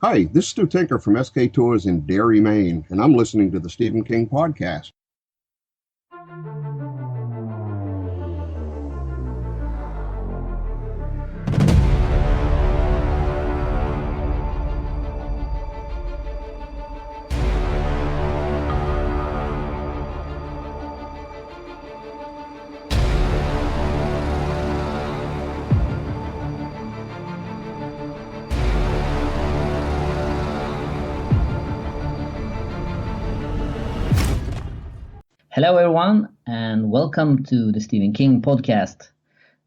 Hi, this is Stu Tinker from SK Tours in Derry, Maine, and I'm listening to the Stephen King podcast. Hello, everyone, and welcome to the Stephen King podcast.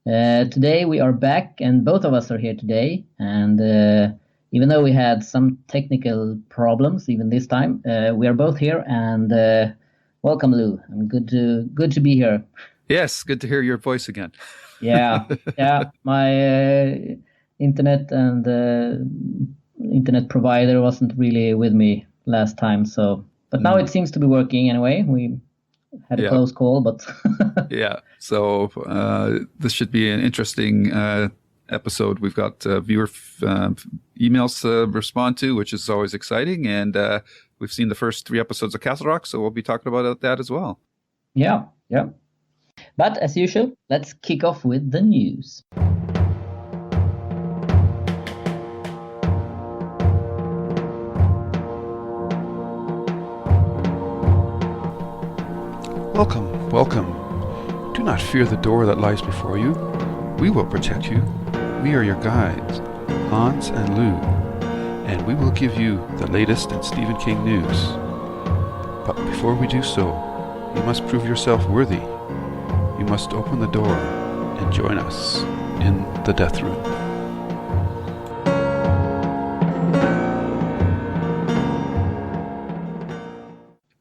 Today we are back, and both of us are here today. And even though we had some technical problems, even this time, we are both here. And welcome, Lou. I'm good to be here. Yes, good to hear your voice again. Yeah. My internet and internet provider wasn't really with me last time, but now it seems to be working anyway. We had a close call, but yeah. So this should be an interesting episode. We've got viewer emails to respond to, which is always exciting, and we've seen the first 3 episodes of Castle Rock, so we'll be talking about that as well. Yeah. But as usual, let's kick off with the news. Welcome. Do not fear the door that lies before you. We will protect you. We are your guides, Hans and Lou, and we will give you the latest in Stephen King news. But before we do so, you must prove yourself worthy. You must open the door and join us in the death room.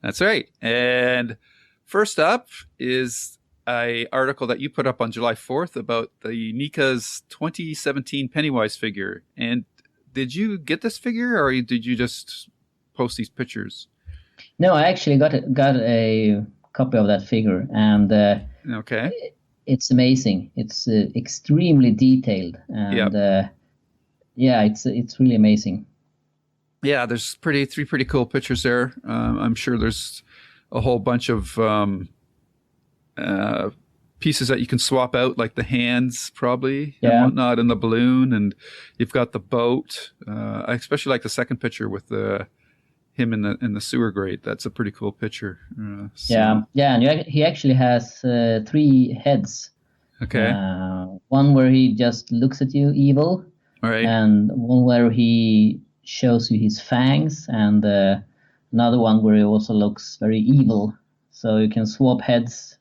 That's right. And first up is an article that you put up on July 4th about the Nika's 2017 Pennywise figure. And did you get this figure, or did you just post these pictures? No, I actually got a copy of that figure, and okay, it's amazing. It's extremely detailed, and it's really amazing. Yeah, there's three pretty cool pictures there. I'm sure there's a whole bunch of pieces that you can swap out, like the hands probably and whatnot, and the balloon, and you've got the boat. I especially like the second picture with him in the sewer grate. That's a pretty cool picture. And he actually has 3 heads. Okay. One where he just looks at you evil, all right, and one where he shows you his fangs, and another one where he also looks very evil. So you can swap heads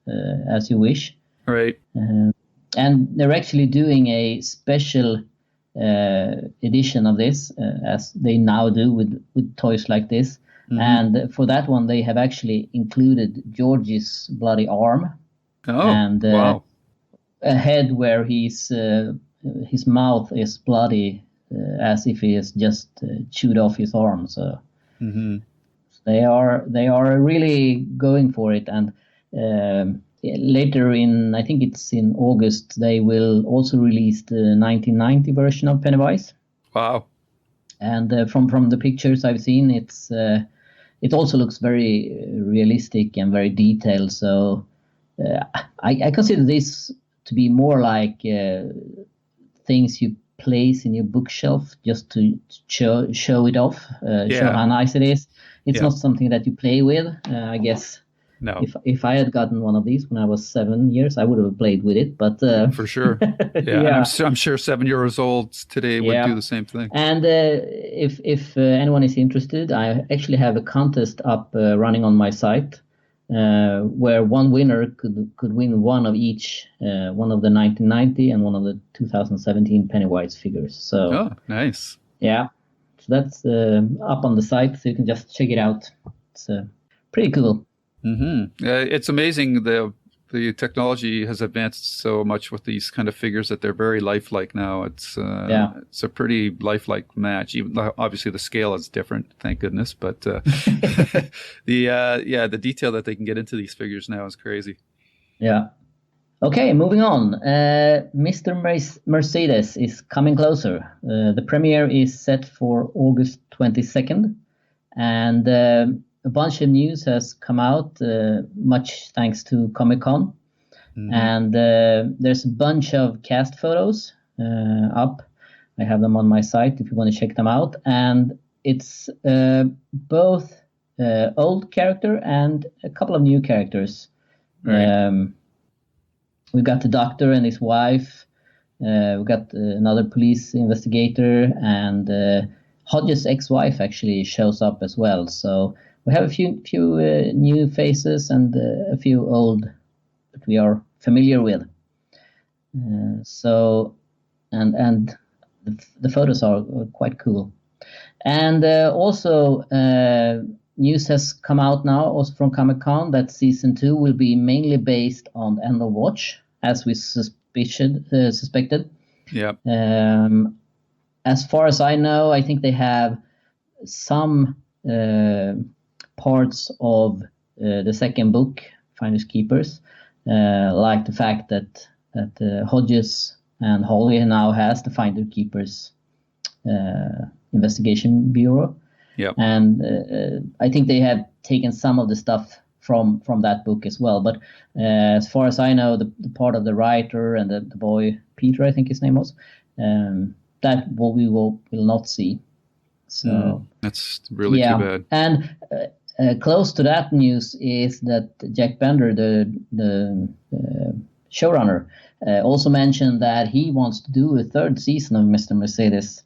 as you wish. Right. And they're actually doing a special edition of this, as they now do with toys like this. Mm-hmm. And for that one, they have actually included George's bloody arm. Oh, and wow. A head where his mouth is bloody, as if he has just chewed off his arm. So they are really going for it. And later I think it's in August, they will also release the 1990 version of Pennywise. Wow. And from the pictures I've seen, it also looks very realistic and very detailed. So I consider this to be more like things you place in your bookshelf just to show it off, show how nice it is. It's not something that you play with, I guess. No. If I had gotten one of these when I was 7 years, I would have played with it. But for sure, yeah. And I'm sure 7 years old today would do the same thing. And if anyone is interested, I actually have a contest up running on my site, where one winner could win one of each, one of the 1990 and one of the 2017 Pennywise figures. So nice. Yeah, so that's up on the site, so you can just check it out. It's pretty cool. Mm-hmm. It's amazing the technology has advanced so much with these kind of figures that they're very lifelike now. It's a pretty lifelike match. Even obviously the scale is different, thank goodness, but the detail that they can get into these figures now is crazy. Yeah. Okay, moving on. Mr. Mercedes is coming closer. The premiere is set for August 22nd, and a bunch of news has come out, much thanks to Comic-Con. Mhm. And there's a bunch of cast photos up. I have them on my site if you want to check them out. And it's both old character and a couple of new characters. Right. We've got the doctor and his wife. We've got another police investigator, and Hodges' ex-wife actually shows up as well. So we have a few new faces and a few old that we are familiar with. So the photos are quite cool. And also news has come out now also from Comic-Con that season 2 will be mainly based on End of Watch, as we suspected. Yeah. As far as I know, I think they have some parts of the second book, Finders Keepers, like the fact that Hodges and Holly now has the Finder Keepers investigation bureau. Yeah. And I think they have taken some of the stuff from that book as well. But as far as I know, the part of the writer and the boy Peter, I think his name was, that what we will not see. So that's really too bad. And close to that news is that Jack Bender, the showrunner, also mentioned that he wants to do a third season of Mr. Mercedes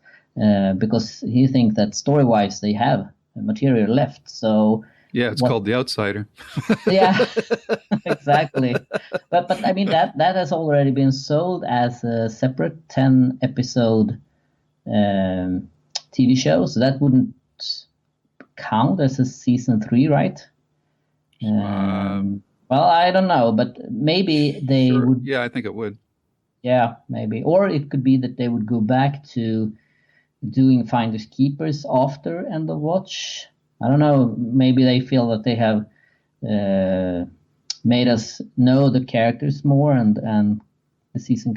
because he thinks that story-wise they have material left. So yeah, it's called The Outsider. Yeah, exactly. But I mean that has already been sold as a separate 10-episode TV show, so that wouldn't count as a season 3, right? Well, I don't know, but maybe they would. Yeah, I think it would. Yeah, maybe. Or it could be that they would go back to doing Finders Keepers after End of Watch. I don't know. Maybe they feel that they have made us know the characters more, and the season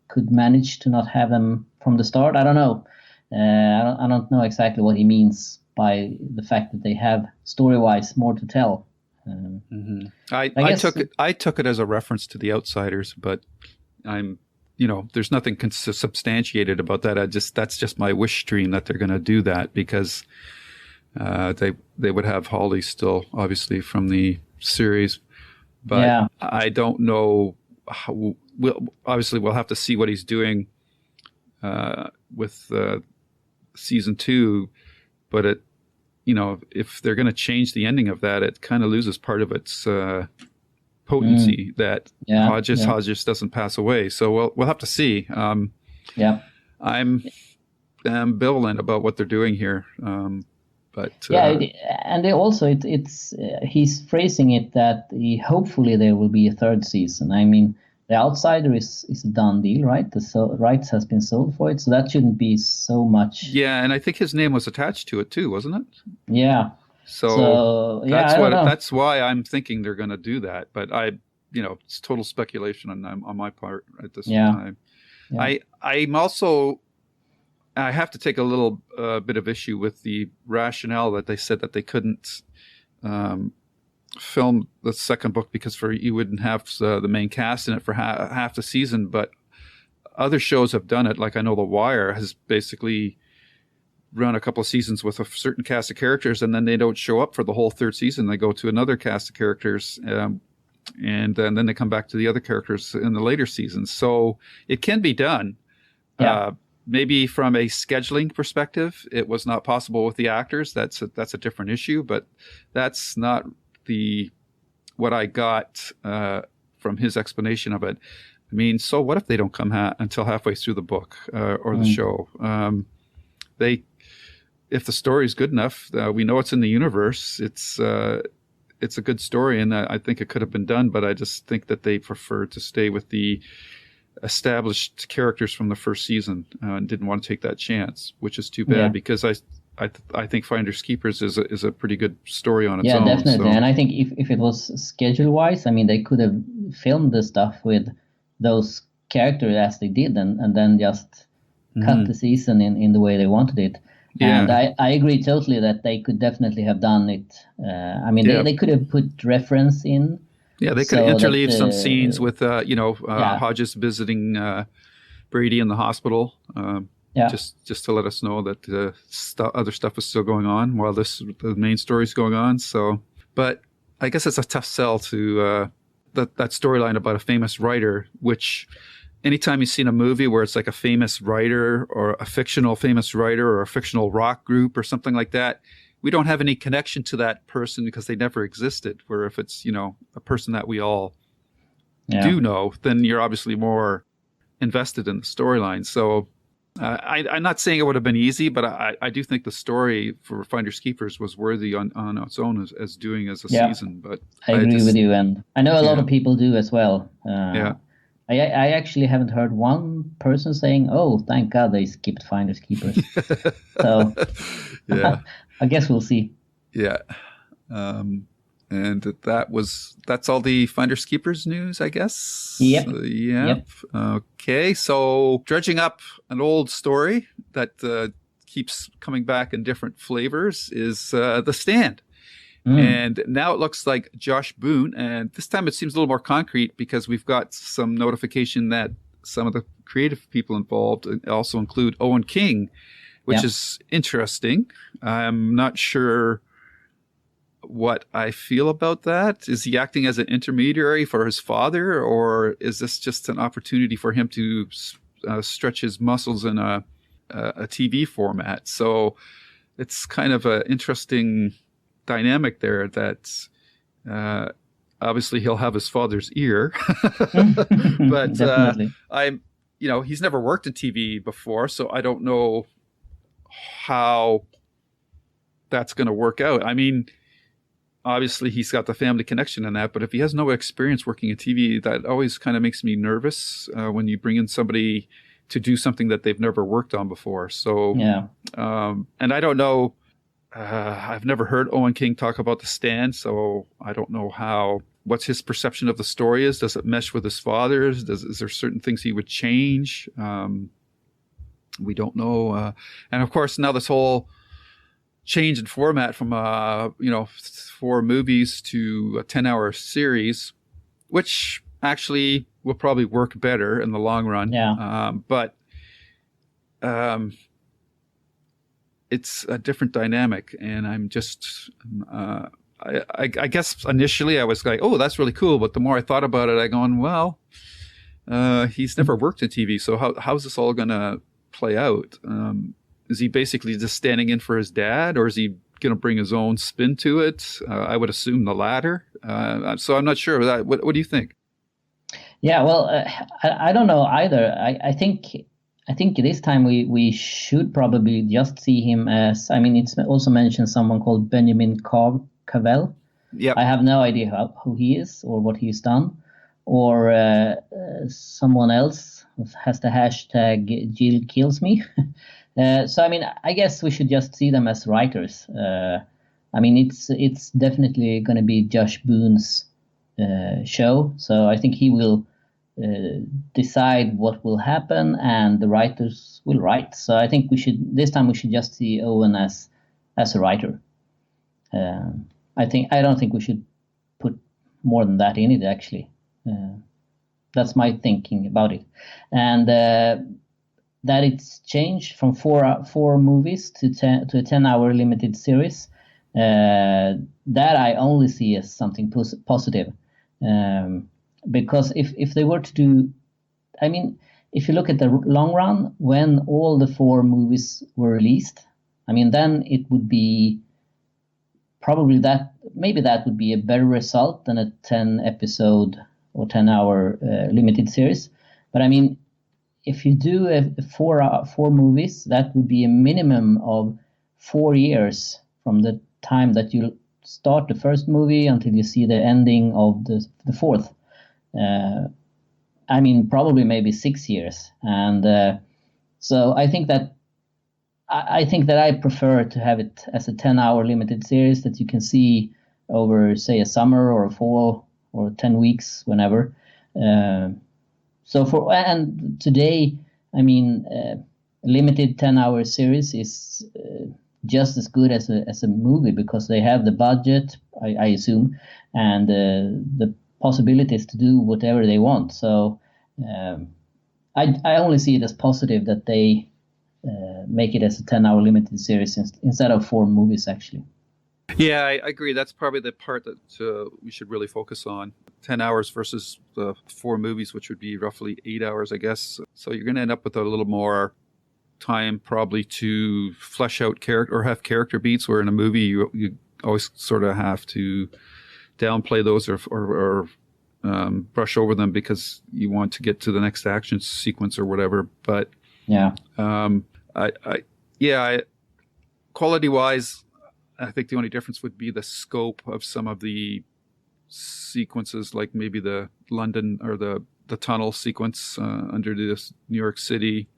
could manage to not have them from the start. I don't know. I don't know exactly what he means by the fact that they have story-wise more to tell. I took it as a reference to The Outsiders, but there's nothing substantiated about that. That's just my wish dream that they're going to do that, because they would have Holly still, obviously, from the series, but yeah. I don't know how. We'll have to see what he's doing with season 2, but if they're going to change the ending of that, it kind of loses part of its potency that Hodges doesn't pass away. So we'll have to see. I'm ambivalent about what they're doing here. But and they also it's he's phrasing it that hopefully there will be a third season. I mean, The Outsider is a done deal, right? The rights has been sold for it, so that shouldn't be so much. Yeah, and I think his name was attached to it too, wasn't it? Yeah. So that's why I'm thinking they're going to do that. But it's total speculation on my part at this time. Yeah. I'm also. I have to take a little bit of issue with the rationale that they said that they couldn't film the second book because you wouldn't have the main cast in it for half the season. But other shows have done it. Like I know The Wire has basically run a couple of seasons with a certain cast of characters, and then they don't show up for the whole third season. They go to another cast of characters, and then they come back to the other characters in the later seasons. So it can be done. Yeah. Maybe from a scheduling perspective, it was not possible with the actors. That's a different issue, but that's not what I got from his explanation of it. I mean, so what if they don't come until halfway through the book or the show? If the story is good enough, we know it's in the universe. It's a good story, and I think it could have been done. But I just think that they prefer to stay with the established characters from the first season and didn't want to take that chance, which is too bad because I think Finders Keepers is a pretty good story on its own. Yeah, definitely. So. And I think if it was schedule wise, I mean, they could have film the stuff with those characters as they did, and then just cut the season in the way they wanted it. Yeah. And I agree totally that they could definitely have done it. I mean, they could have put reference in. Yeah, they could interleave some that, scenes with, Hodges visiting Brady in the hospital, just to let us know that other stuff was still going on while the main story is going on. So, but I guess it's a tough sell to that storyline about a famous writer, which anytime you've seen a movie where it's like a famous writer or a fictional famous writer or a fictional rock group or something like that, we don't have any connection to that person because they never existed. Where if it's, a person that we all do know, then you're obviously more invested in the storyline. So I'm not saying it would have been easy, but I do think the story for Finders Keepers was worthy on its own as doing as a season. But I agree with you, and I know a lot of people do as well. I actually haven't heard one person saying, "Oh, thank God they skipped Finders Keepers." So I guess we'll see. Yeah. And that's all the Finders Keepers news, I guess. Yep. Okay. So dredging up an old story that keeps coming back in different flavors is The Stand. And now it looks like Josh Boone, and this time it seems a little more concrete because we've got some notification that some of the creative people involved also include Owen King, which is interesting. I'm not sure what I feel about that. Is he acting as an intermediary for his father, or is this just an opportunity for him to stretch his muscles in a TV format? So it's kind of an interesting dynamic there that obviously he'll have his father's ear, but he's never worked in TV before, so I don't know how that's going to work out. I mean, obviously he's got the family connection in that, but if he has no experience working in TV, that always kind of makes me nervous when you bring in somebody to do something that they've never worked on before. So, and I don't know, I've never heard Owen King talk about The Stand, so I don't know what's his perception of the story is. Does it mesh with his father's? Is there certain things he would change? We don't know. And of course, now this whole change in format from 4 movies to a 10-hour series, which actually will probably work better in the long run. But it's a different dynamic, and I'm just I guess initially I was like, oh, that's really cool, but the more I thought about it, I gone, well, he's never worked in TV, so how's this all gonna play out? Is he basically just standing in for his dad, or is he going to bring his own spin to it? I would assume the latter. So I'm not sure. What do you think? Yeah, well, I don't know either. I think this time we should probably just see him as. I mean, it's also mentioned someone called Benjamin Cavell. Yeah. I have no idea who he is or what he's done, or someone else has the hashtag Jill kills me. So I mean, I guess we should just see them as writers. I mean, it's definitely going to be Josh Boone's show, so I think he will decide what will happen, and the writers will write. So I think we should just see Owen as a writer. I don't think we should put more than that in it, actually. That's my thinking about it, and. That it's changed from four movies to a 10-hour limited series. That I only see as something positive, because if they were to do, I mean, if you look at the long run, when all the 4 movies were released, I mean, then it would be probably that would be a better result than a 10-episode or 10-hour limited series. But I mean, if you do four movies, that would be a minimum of 4 years from the time that you start the first movie until you see the ending of the fourth. I mean, probably maybe 6 years. And so I think that I prefer to have it as a 10-hour limited series that you can see over, say, a summer or a fall or 10 weeks, whenever. And today, I mean, a limited 10-hour series is just as good as a movie, because they have the budget, I assume, and the possibilities to do whatever they want. So I only see it as positive that they make it as a 10-hour limited series instead of 4 movies, actually. Yeah, I agree. That's probably the part that we should really focus on. 10 hours versus the 4 movies, which would be roughly 8 hours, I guess. So you're going to end up with a little more time probably to flesh out character or have character beats, where in a movie you always sort of have to downplay those or brush over them because you want to get to the next action sequence or whatever. But yeah, quality wise, I think the only difference would be the scope of some of the sequences, like maybe the London or the tunnel sequence under this New York City.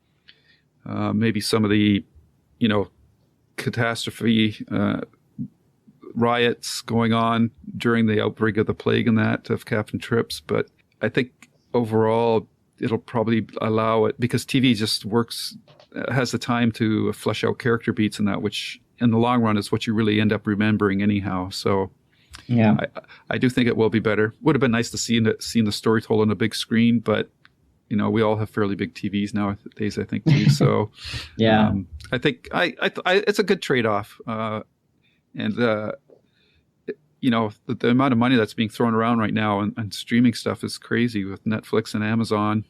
Maybe some of the, catastrophe riots going on during the outbreak of the plague and that of Captain Trips. But I think overall it'll probably allow it, because TV just has the time to flesh out character beats and that, which in the long run is what you really end up remembering anyhow. So yeah, I do think it will be better. Would have been nice to see the story told on a big screen, but we all have fairly big TVs nowadays, I think, too. So, yeah, I think it's a good trade-off. And the amount of money that's being thrown around right now and streaming stuff is crazy with Netflix and Amazon.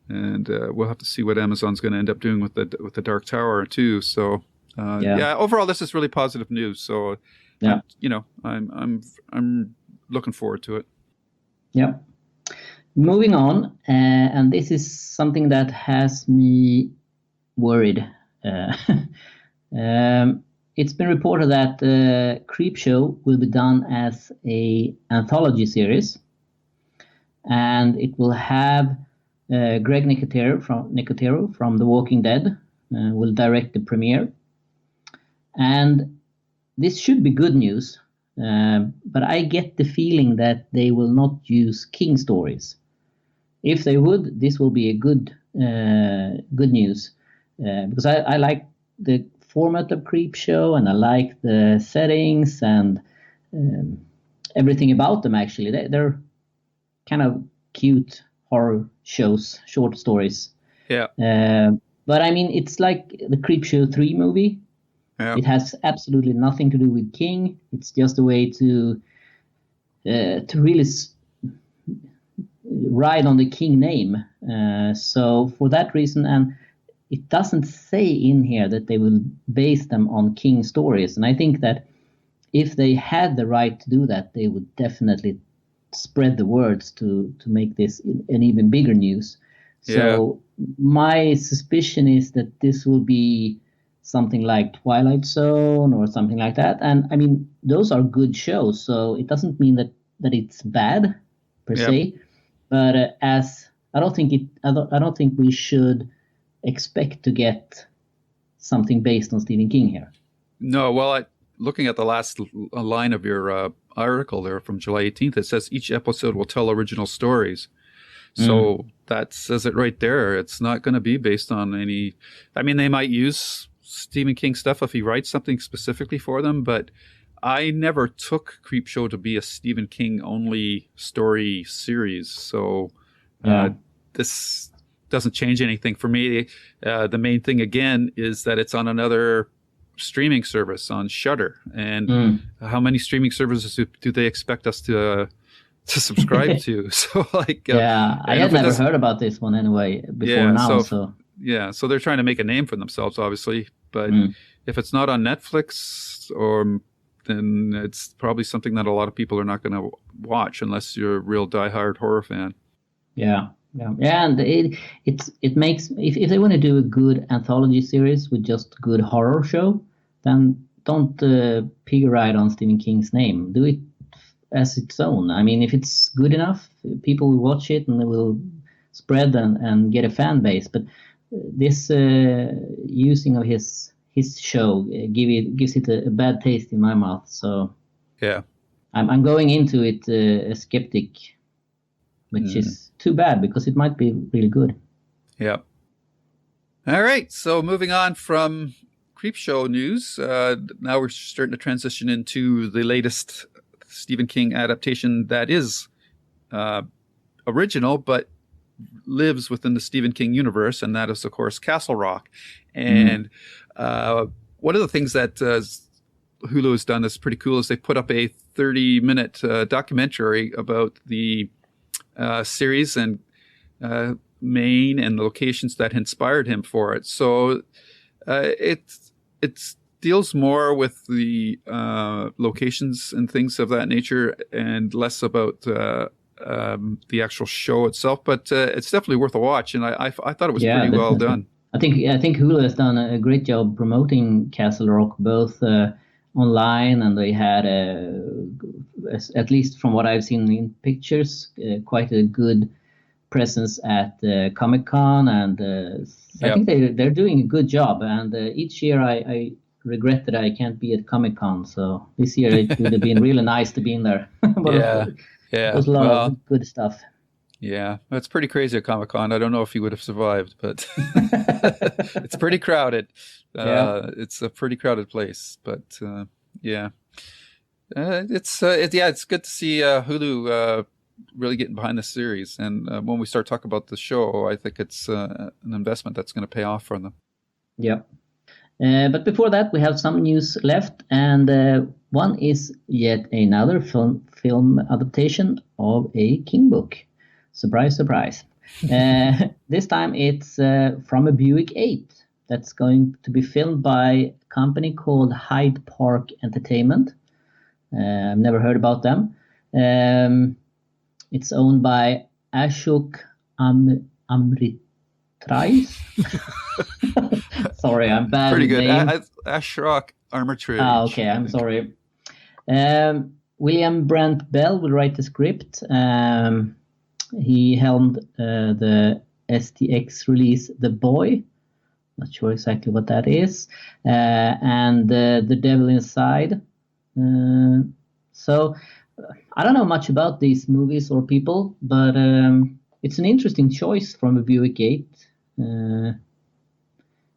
And we'll have to see what Amazon's going to end up doing with the Dark Tower too. So, overall, this is really positive news. So, yeah, I'm looking forward to it. Yeah. Moving on, and this is something that has me worried. It's been reported that Creepshow will be done as a anthology series, and it will have Greg Nicotero from The Walking Dead will direct the premiere. And this should be good news, but I get the feeling that they will not use King stories. If they would, this will be a good news, because I like the format of Creepshow, and I like the settings and everything about them. Actually, they're kind of cute horror shows, short stories. Yeah. But I mean, it's like the Creepshow 3 movie. Yeah. It has absolutely nothing to do with King. It's just a way to really ride on the King name. So for that reason, and it doesn't say in here that they will base them on King stories. And I think that if they had the right to do that, they would definitely spread the words to make this an even bigger news. Yeah. So my suspicion is that this will be something like Twilight Zone or something like that. And I mean, those are good shows, so it doesn't mean that it's bad per se. But I don't think we should expect to get something based on Stephen King here. No, well, looking at the last line of your article there from July 18th, it says each episode will tell original stories. So that says it right there. It's not going to be based on any. I mean, they might use Stephen King stuff if he writes something specifically for them, but I never took Creepshow to be a Stephen King only story series. So this doesn't change anything for me. The main thing again is that it's on another streaming service on Shudder, and how many streaming services do they expect us to subscribe to? So I had never heard about this one anyway before now. So they're trying to make a name for themselves, obviously. But if it's not on Netflix, then it's probably something that a lot of people are not going to watch unless you're a real diehard horror fan. Yeah, and it makes if they want to do a good anthology series with just good horror show, then don't pig ride on Stephen King's name. Do it as its own. I mean, if it's good enough, people will watch it and they will spread and get a fan base. But this using of his show gives it a bad taste in my mouth. So yeah, I'm going into it a skeptic. which is too bad because it might be really good. Yeah. All right. So moving on from Creepshow news, now we're starting to transition into the latest Stephen King adaptation that is original, but lives within the Stephen King universe, and that is, of course, Castle Rock. And one of the things that Hulu has done that's pretty cool is they put up a 30-minute documentary about the series and Maine and the locations that inspired him for it. So it deals more with the locations and things of that nature and less about the actual show itself. But it's definitely worth a watch, and I thought it was pretty well done. I think Hulu has done a great job promoting Castle Rock, both online, and they had, at least from what I've seen in pictures, quite a good presence at Comic-Con, and I think they're doing a good job. And each year I regret that I can't be at Comic-Con, so this year it would have been really nice to be in there. It was a lot of good stuff. Yeah, it's pretty crazy at Comic-Con. I don't know if he would have survived, but it's pretty crowded. It's a pretty crowded place, but it's good to see Hulu really getting behind the series. And when we start talking about the show, I think it's an investment that's going to pay off for them. Yep. But before that, we have some news left, and one is yet another film adaptation of a King book. Surprise, surprise. This time it's from a Buick 8 that's going to be filmed by a company called Hyde Park Entertainment. I've never heard about them. It's owned by Ashok Amritrais. Sorry, I'm bad. Pretty good. Ashok Amritrais. Okay, I'm sorry. William Brent Bell will write the script. He helmed the STX release The Boy. Not sure exactly what that is. And The Devil Inside. So I don't know much about these movies or people, but it's an interesting choice from a Buick 8.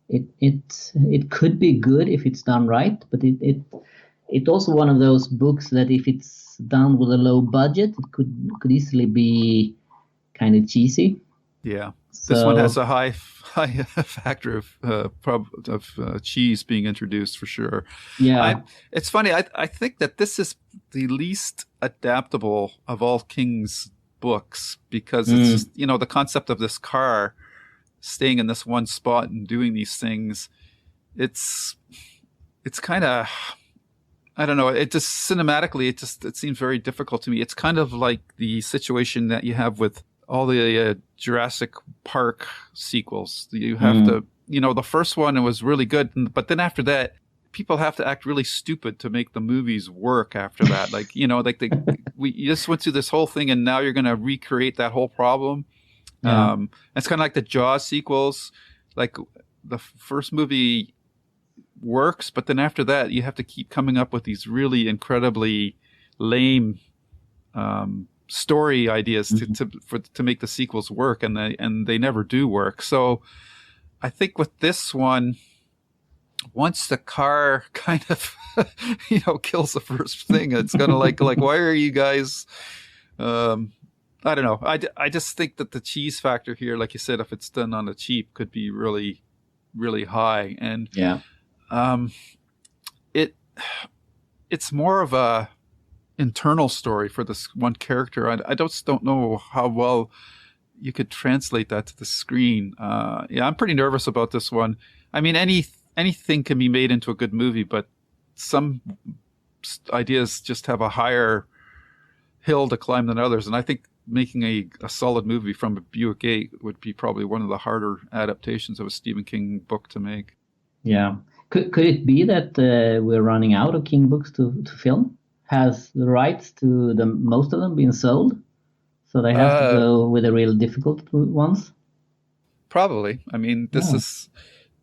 It could be good if it's done right, but it's also one of those books that if it's done with a low budget, it could easily be kind of cheesy. Yeah, this one has a high factor of cheese being introduced for sure. Yeah, it's funny. I think that this is the least adaptable of all King's books because it's just, the concept of this car staying in this one spot and doing these things. It's kind of, I don't know. It just cinematically, it seems very difficult to me. It's kind of like the situation that you have with all the Jurassic Park sequels. You have to, the first one, it was really good, but then after that, people have to act really stupid to make the movies work after that. Like, you just went through this whole thing, and now you're going to recreate that whole problem. Yeah. It's kind of like the Jaws sequels. Like the first movie works, but then after that, you have to keep coming up with these really incredibly lame story ideas to make the sequels work, and they never do work. So I think with this one, once the car kind of kills the first thing, it's gonna like why are you guys I don't know. I just think that the cheese factor here, like you said, if it's done on the cheap, could be really, really high. And it's more of a internal story for this one character. I just don't know how well you could translate that to the screen. I'm pretty nervous about this one. I mean, anything can be made into a good movie, but some ideas just have a higher hill to climb than others. And I think making a solid movie from a Buick 8 would be probably one of the harder adaptations of a Stephen King book to make. Yeah. Could it be that we're running out of King books to film? Has the rights to most of them been sold? So they have to go with the real difficult ones? Probably. I mean, this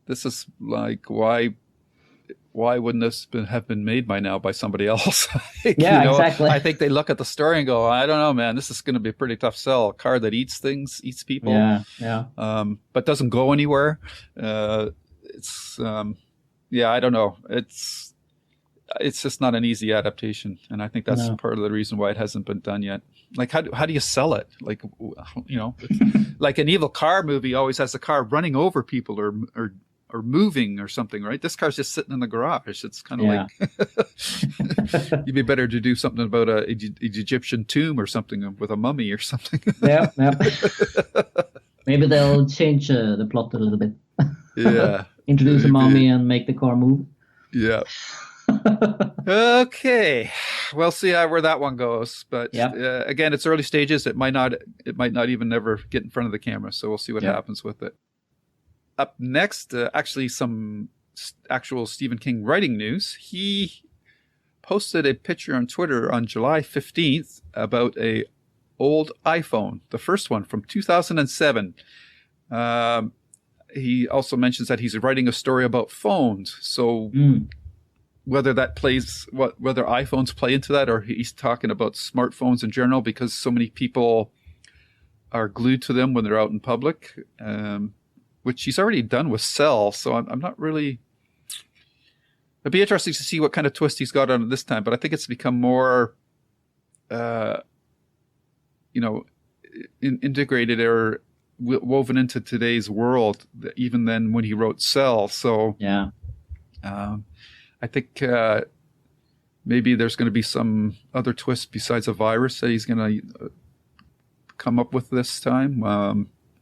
is like why why wouldn't this have been made by now by somebody else? Like, Yeah, exactly. I think they look at the story and go, I don't know, man, this is going to be a pretty tough sell. A car that eats things, eats people, but doesn't go anywhere. I don't know. It's just not an easy adaptation, and I think that's part of the reason why it hasn't been done yet. Like, how do you sell it? Like, like an evil car movie always has a car running over people or moving or something, right? This car's just sitting in the garage. It's kind of like you'd be better to do something about an Egyptian tomb or something with a mummy or something. Yeah. Maybe they'll change the plot a little bit. Yeah. Introduce a mummy and make the car move. Yeah. Okay, we'll see where that one goes. But again, it's early stages. It might not even ever get in front of the camera. So we'll see what happens with it. Up next, actually, some actual Stephen King writing news. He posted a picture on Twitter on July 15th about a old iPhone, the first one from 2007. He also mentions that he's writing a story about phones. So whether iPhones play into that, or he's talking about smartphones in general, because so many people are glued to them when they're out in public, which he's already done with Cell. So I'm not really. It'd be interesting to see what kind of twist he's got on it this time. But I think it's become more, integrated or woven into today's world, even than when he wrote Cell. So I think maybe there's going to be some other twist besides a virus that he's going to come up with this time.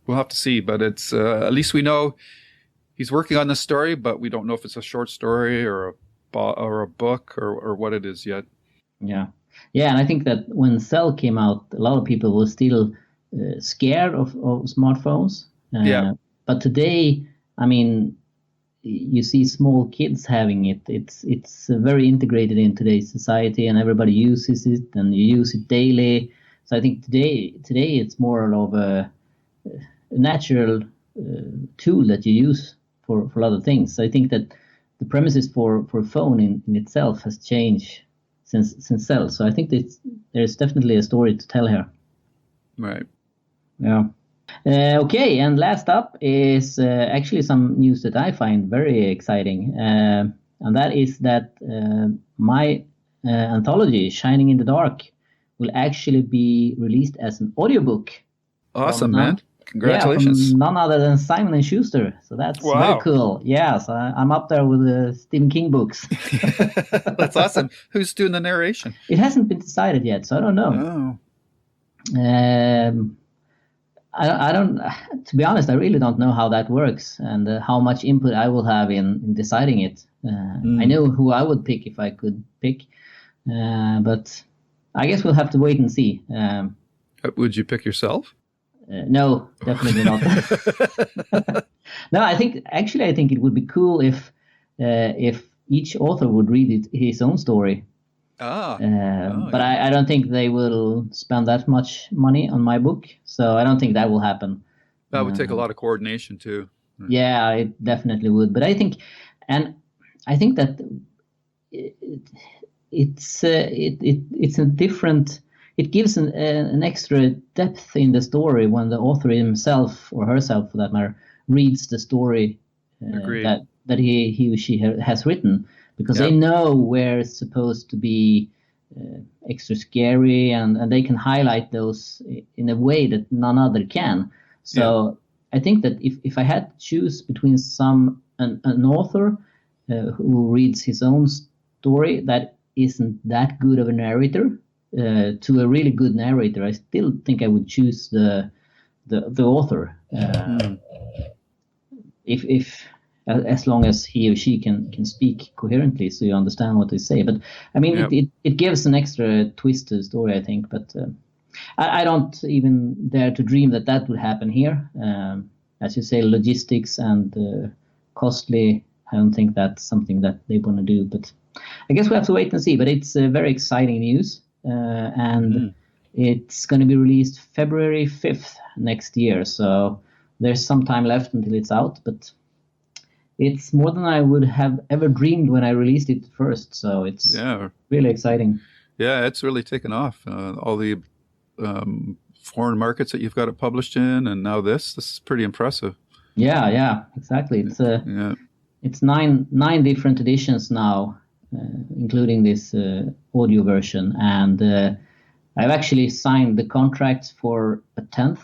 We'll have to see, but it's at least we know he's working on this story, but we don't know if it's a short story or a book or what it is yet. Yeah, and I think that when Cell came out, a lot of people were still scared of smartphones. But today, I mean, you see small kids having it. It's very integrated in today's society, and everybody uses it, and you use it daily. So I think today it's more of a natural tool that you use for a lot of things. So I think that the premises for a phone in itself has changed since Cell. So I think there's definitely a story to tell here. Right. Yeah. Okay, and last up is actually some news that I find very exciting, and that is that my anthology, Shining in the Dark, will actually be released as an audiobook. Awesome, man. Congratulations. Yeah, from none other than Simon & Schuster. So that's very cool. Yeah, so I'm up there with the Stephen King books. That's awesome. Who's doing the narration? It hasn't been decided yet, so I don't know. Oh. I don't, to be honest, I really don't know how that works and how much input I will have in deciding it. I know who I would pick if I could pick, but I guess we'll have to wait and see. Would you pick yourself? No, definitely not. No, I think it would be cool if each author would read his own story. But I don't think they will spend that much money on my book, so I don't think that will happen. That would take a lot of coordination too. Yeah, it definitely would. But I think that it's a different. It gives an extra depth in the story when the author himself or herself, for that matter, reads the story that he or she has written. Because they know where it's supposed to be extra scary, and they can highlight those in a way that none other can. So I think that if I had to choose between an author who reads his own story that isn't that good of a narrator to a really good narrator, I still think I would choose the author. If as long as he or she can speak coherently, so you understand what they say. But I mean, it gives an extra twist to the story, I think. But I don't even dare to dream that would happen here. As you say, logistics and costly. I don't think that's something that they want to do. But I guess we have to wait and see. But it's very exciting news, and it's going to be released February 5th next year. So there's some time left until it's out, but it's more than I would have ever dreamed when I released it first. So it's really exciting. Yeah, it's really taken off. All the foreign markets that you've got it published in, and now this is pretty impressive. Yeah, exactly. It's nine different editions now, including this audio version, and I've actually signed the contracts for a 10th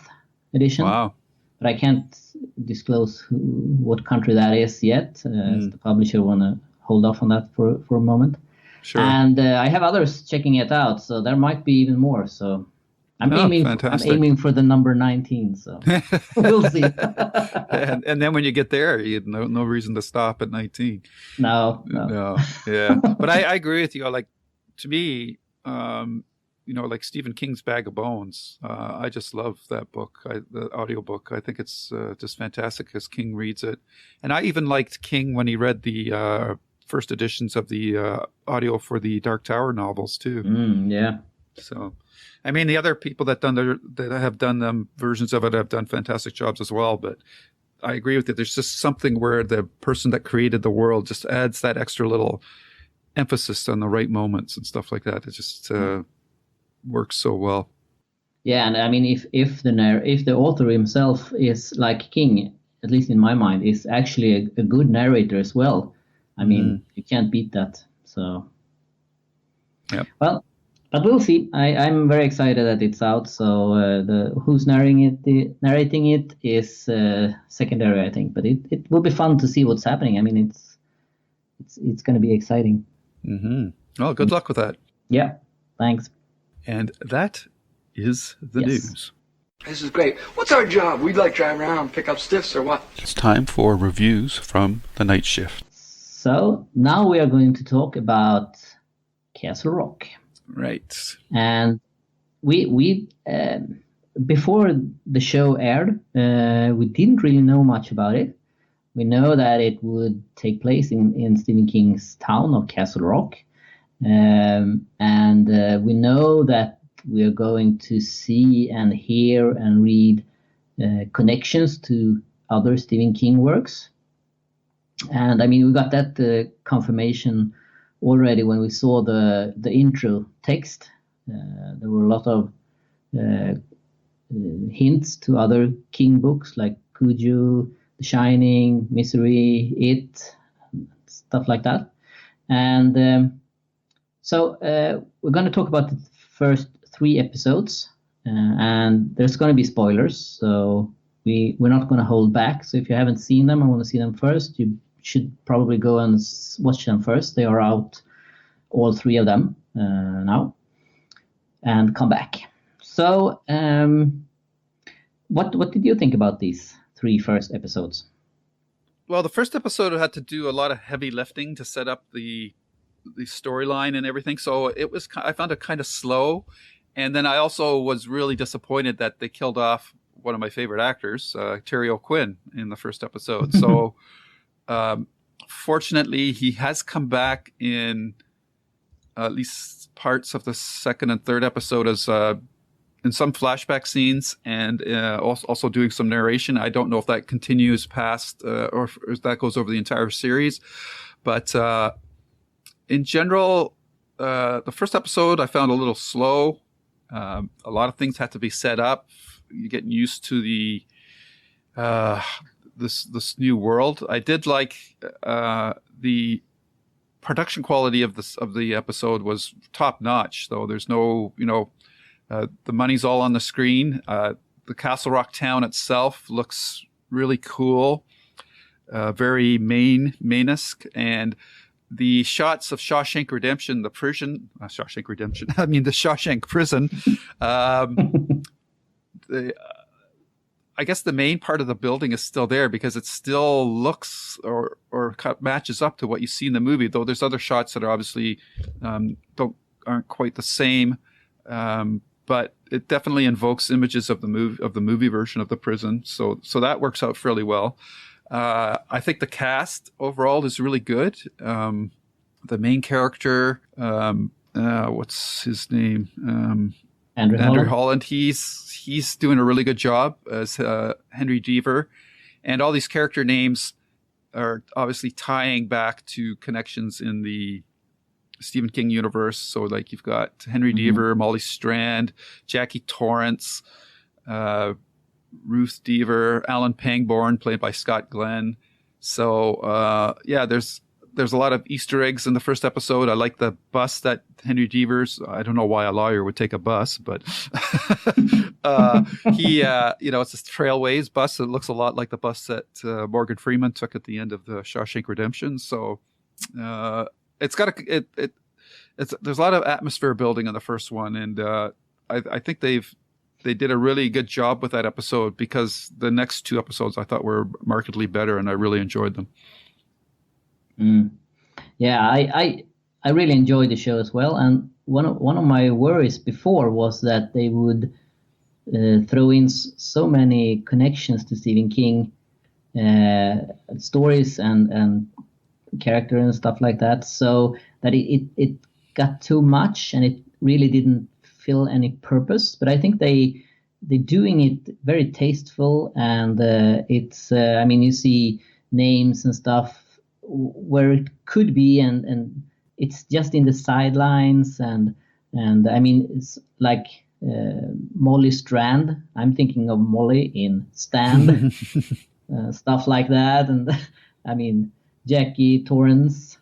edition. Wow! But I can't disclose what country that is yet. As the publisher want to hold off on that for a moment. Sure. And I have others checking it out, so there might be even more. So I'm aiming for the number 19. So we'll see. and then when you get there, you no reason to stop at 19. No. Yeah, but I agree with you. Like, to me, like Stephen King's Bag of Bones. I just love that book, the audiobook. I think it's just fantastic as King reads it. And I even liked King when he read the first editions of the audio for the Dark Tower novels too. Yeah. So, I mean, the other people that have done versions of it have done fantastic jobs as well. But I agree with you. There's just something where the person that created the world just adds that extra little emphasis on the right moments and stuff like that. It just works so well. Yeah, and I mean, if the author himself is like King, at least in my mind, is actually a good narrator as well. I mean, you can't beat that. So, yeah. Well, but we'll see. I'm very excited that it's out. So who's narrating it is secondary, I think. But it will be fun to see what's happening. I mean, it's going to be exciting. Mm-hmm. Well, good luck with that. Yeah, thanks. And that is the news. This is great. What's our job? We'd like drive around, pick up stiffs or what? It's time for reviews from the Nightshift. So now we are going to talk about Castle Rock. Right. And we before the show aired, we didn't really know much about it. We know that it would take place in Stephen King's town of Castle Rock. And we know that we are going to see and hear and read connections to other Stephen King works. And I mean, we got that confirmation already when we saw the intro text. There were a lot of hints to other King books like Cujo, The Shining, Misery, It, stuff like that. And so we're going to talk about the first 3 episodes, and there's going to be spoilers, so we're not going to hold back. So if you haven't seen them and want to see them first, you should probably go and watch them first. They are out, all 3 of them now, and come back. So what did you think about these 3 first episodes? Well, the first episode had to do a lot of heavy lifting to set up the storyline and everything. So I found it kind of slow. And then I also was really disappointed that they killed off one of my favorite actors, Terry O'Quinn, in the first episode. So fortunately, he has come back in at least parts of the second and third episode as in some flashback scenes, and also doing some narration. I don't know if that continues past or if that goes over the entire series. But in general, the first episode I found a little slow. A lot of things had to be set up. You're getting used to this new world. I did like the production quality of the episode was top notch. Though there's no, the money's all on the screen. The Castle Rock town itself looks really cool, very Maine-esque, and the shots of Shawshank Redemption, the Shawshank Prison. I guess the main part of the building is still there because it still looks or matches up to what you see in the movie. Though there's other shots that are obviously aren't quite the same, but it definitely invokes images of the movie version of the prison. So that works out fairly well. I think the cast overall is really good. The main character, what's his name? Andrew Holland. He's doing a really good job as Henry Deaver, and all these character names are obviously tying back to connections in the Stephen King universe. So like you've got Henry Deaver, Molly Strand, Jackie Torrance, Ruth Deaver, Alan Pangborn, played by Scott Glenn. So there's a lot of Easter eggs in the first episode. I like the bus that Henry Deaver's. I don't know why a lawyer would take a bus, but he, it's this Trailways bus. It looks a lot like the bus that Morgan Freeman took at the end of the Shawshank Redemption. So it's got there's a lot of atmosphere building in the first one, and I think they did a really good job with that episode, because the next two episodes I thought were markedly better, and I really enjoyed them. Yeah, I really enjoyed the show as well, and one of my worries before was that they would throw in so many connections to Stephen King stories and character and stuff like that, so that it got too much and it really didn't fill any purpose. But I think they're doing it very tasteful, and it's you see names and stuff where it could be, and it's just in the sidelines, and it's like Molly Strand. I'm thinking of Molly in Stand, stuff like that, and Jackie Torrance.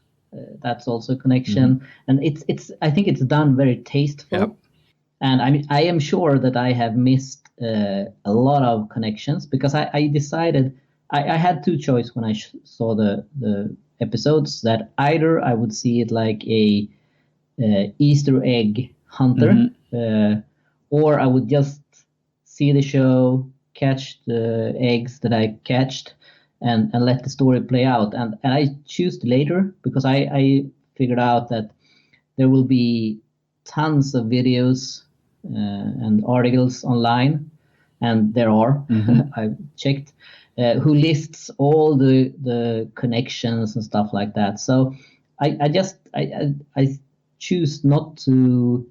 That's also a connection, and it's. I think it's done very tasteful, yep. And I am sure that I have missed a lot of connections, because I decided. I had two choices when I saw the episodes, that either I would see it like a Easter egg hunter, or I would just see the show, catch the eggs that I catched, and let the story play out. And I choose the later, because I figured out that there will be tons of videos and articles online, and there are. I've checked. Who lists all the connections and stuff like that. So I choose not to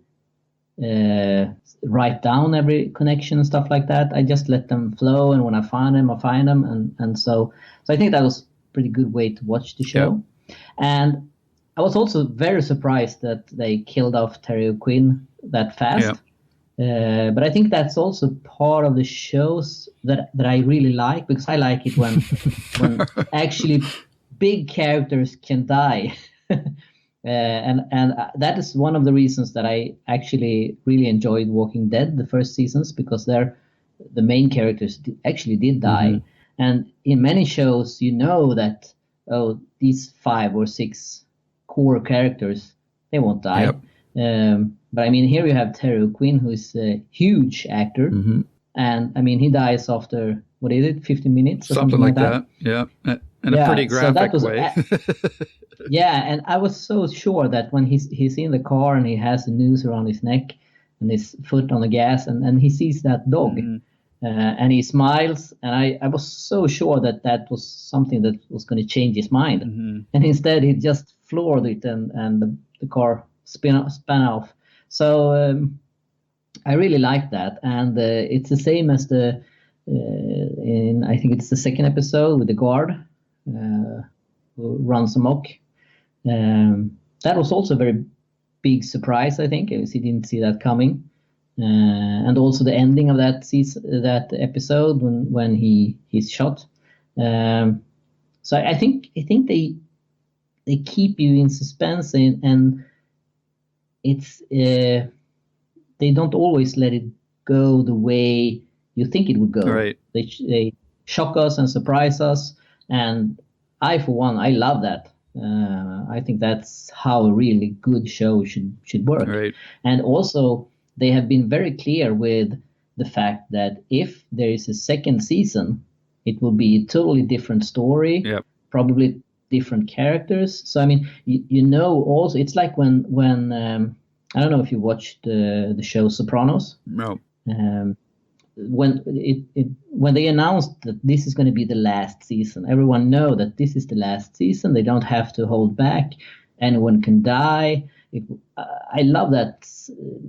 write down every connection and stuff like that. I just let them flow, and when I find them, and so I think that was a pretty good way to watch the show. Yeah. And I was also very surprised that they killed off Terry O'Quinn that fast. Yeah. But I think that's also part of the shows that I really like, because I like it when actually big characters can die. And that is one of the reasons that I actually really enjoyed Walking Dead, the first seasons, because the main characters actually did die. And in many shows, that, these 5 or 6 core characters, they won't die. Yep. But here you have Terry O'Quinn, who is a huge actor, and he dies after 15 minutes or something like that. Yeah, in a pretty graphic way. Yeah, and I was so sure that when he's in the car and he has the noose around his neck and his foot on the gas, and he sees that dog, and he smiles, and I was so sure that was something that was going to change his mind, and instead he just floored it, and the car spun off. So I really like that, and it's the same as I think it's the second episode with the guard who runs amok. That was also a very big surprise, I think. He didn't see that coming, and also the ending of that episode when he's shot. So I think they keep you in suspense, and it's they don't always let it go the way you think it would go. Right. They shock us and surprise us, and I, for one, I love that. I think that's how a really good show should work. Right. And also, they have been very clear with the fact that if there is a second season, it will be a totally different story. Yep. Probably different characters. So also it's like when I don't know if you watched the show Sopranos. No. When they announced that this is going to be the last season, everyone know that this is the last season. They don't have to hold back. Anyone can die. I love that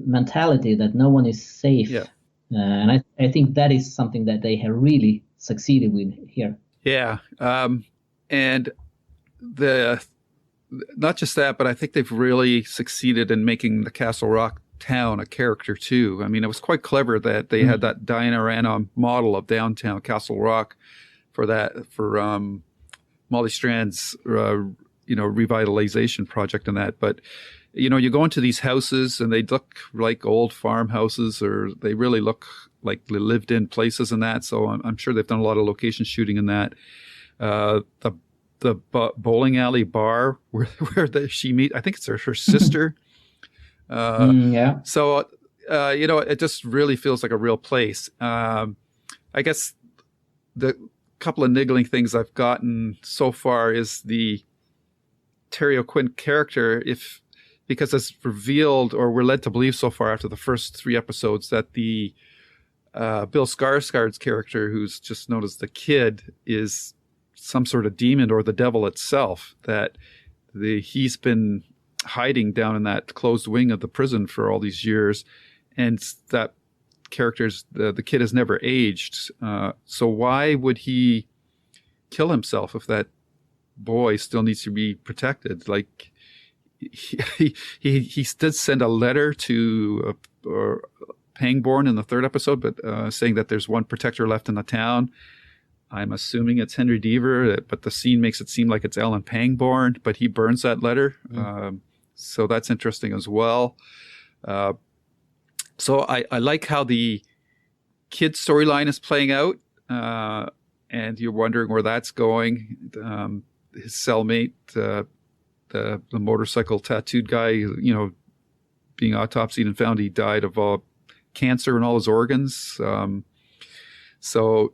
mentality that no one is safe. Yeah. And I think that is something that they have really succeeded with here. Yeah. And not just that, but I think they've really succeeded in making the Castle Rock town a character too. I mean, it was quite clever that they had that diorama model of downtown Castle Rock for Molly Strand's revitalization project and that. But you go into these houses and they look like old farmhouses, or they really look like lived in places and that. So I'm sure they've done a lot of location shooting in that. The bowling alley bar where she meet, I think it's her sister. Yeah. So, it just really feels like a real place. I guess the couple of niggling things I've gotten so far is the Terry O'Quinn character, because it's revealed, or we're led to believe so far after the first 3 episodes, that the Bill Skarsgård's character, who's just known as the Kid, is some sort of demon or the devil itself, that he's been hiding down in that closed wing of the prison for all these years, and that character's the Kid has never aged. So why would he kill himself if that boy still needs to be protected? Like he did send a letter to Pangborn in the 3rd episode, but saying that there's one protector left in the town. I'm assuming it's Henry Deaver, but the scene makes it seem like it's Ellen Pangborn, but he burns that letter. So that's interesting as well. So I like how the Kid storyline is playing out, and you're wondering where that's going. His cellmate, the motorcycle tattooed guy, being autopsied and found he died of cancer in all his organs. So,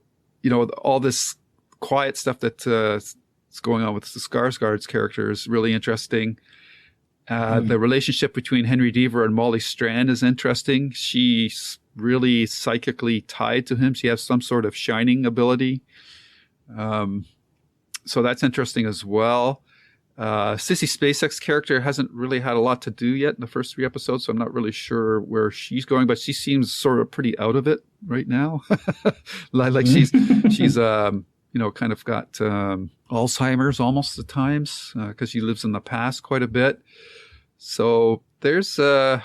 all this quiet stuff that is going on with the Skarsgård's character is really interesting. The relationship between Henry Deaver and Molly Strand is interesting. She's really psychically tied to him. She has some sort of shining ability. So that's interesting as well. Sissy Spacek's character hasn't really had a lot to do yet in the first 3 episodes, so I'm not really sure where she's going, but she seems sort of pretty out of it right now. Like she's kind of got Alzheimer's almost at times, because she lives in the past quite a bit. So there's some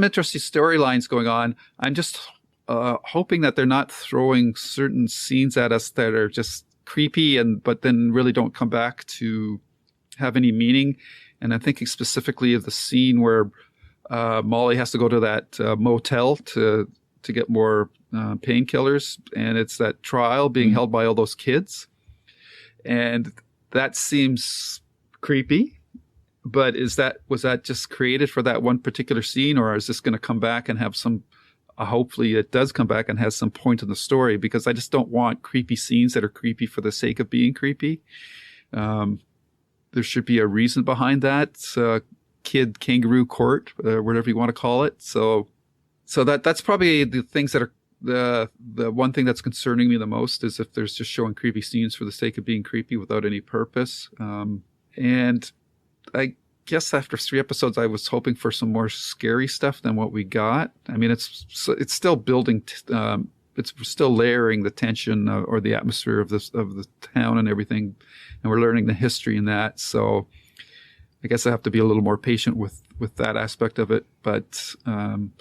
interesting storylines going on. I'm just hoping that they're not throwing certain scenes at us that are just creepy but then really don't come back to have any meaning. And I'm thinking specifically of the scene where Molly has to go to that motel to get more painkillers, and it's that trial being held by all those kids, and that seems creepy. But was that just created for that one particular scene, or is this going to come back and have some? Hopefully it does come back and has some point in the story, because I just don't want creepy scenes that are creepy for the sake of being creepy. There should be a reason behind that. Kid kangaroo court, whatever you want to call it. So that's probably the things that are the one thing that's concerning me the most, is if there's just showing creepy scenes for the sake of being creepy without any purpose. And I guess after 3 episodes, I was hoping for some more scary stuff than what we got. I mean, it's still building, it's still layering the tension or the atmosphere of the town and everything, and we're learning the history in that. So I guess I have to be a little more patient with that aspect of it. But I'm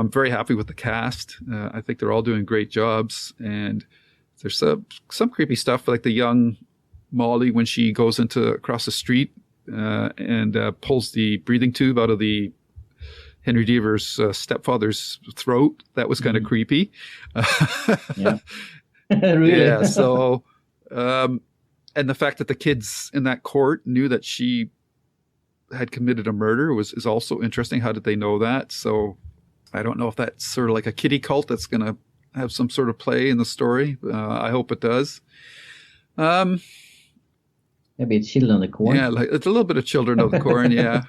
very happy with the cast. I think they're all doing great jobs, and there's some creepy stuff, like the young Molly when she goes across the street and pulls the breathing tube out of the Henry Deaver's stepfather's throat. That was kind of creepy. Yeah. Really? Yeah. So, and the fact that the kids in that court knew that she had committed a murder is also interesting. How did they know that? So I don't know if that's sort of like a kiddie cult that's going to have some sort of play in the story. I hope it does. Maybe it's Children of the Corn. Yeah, like it's a little bit of Children of the Corn. Yeah.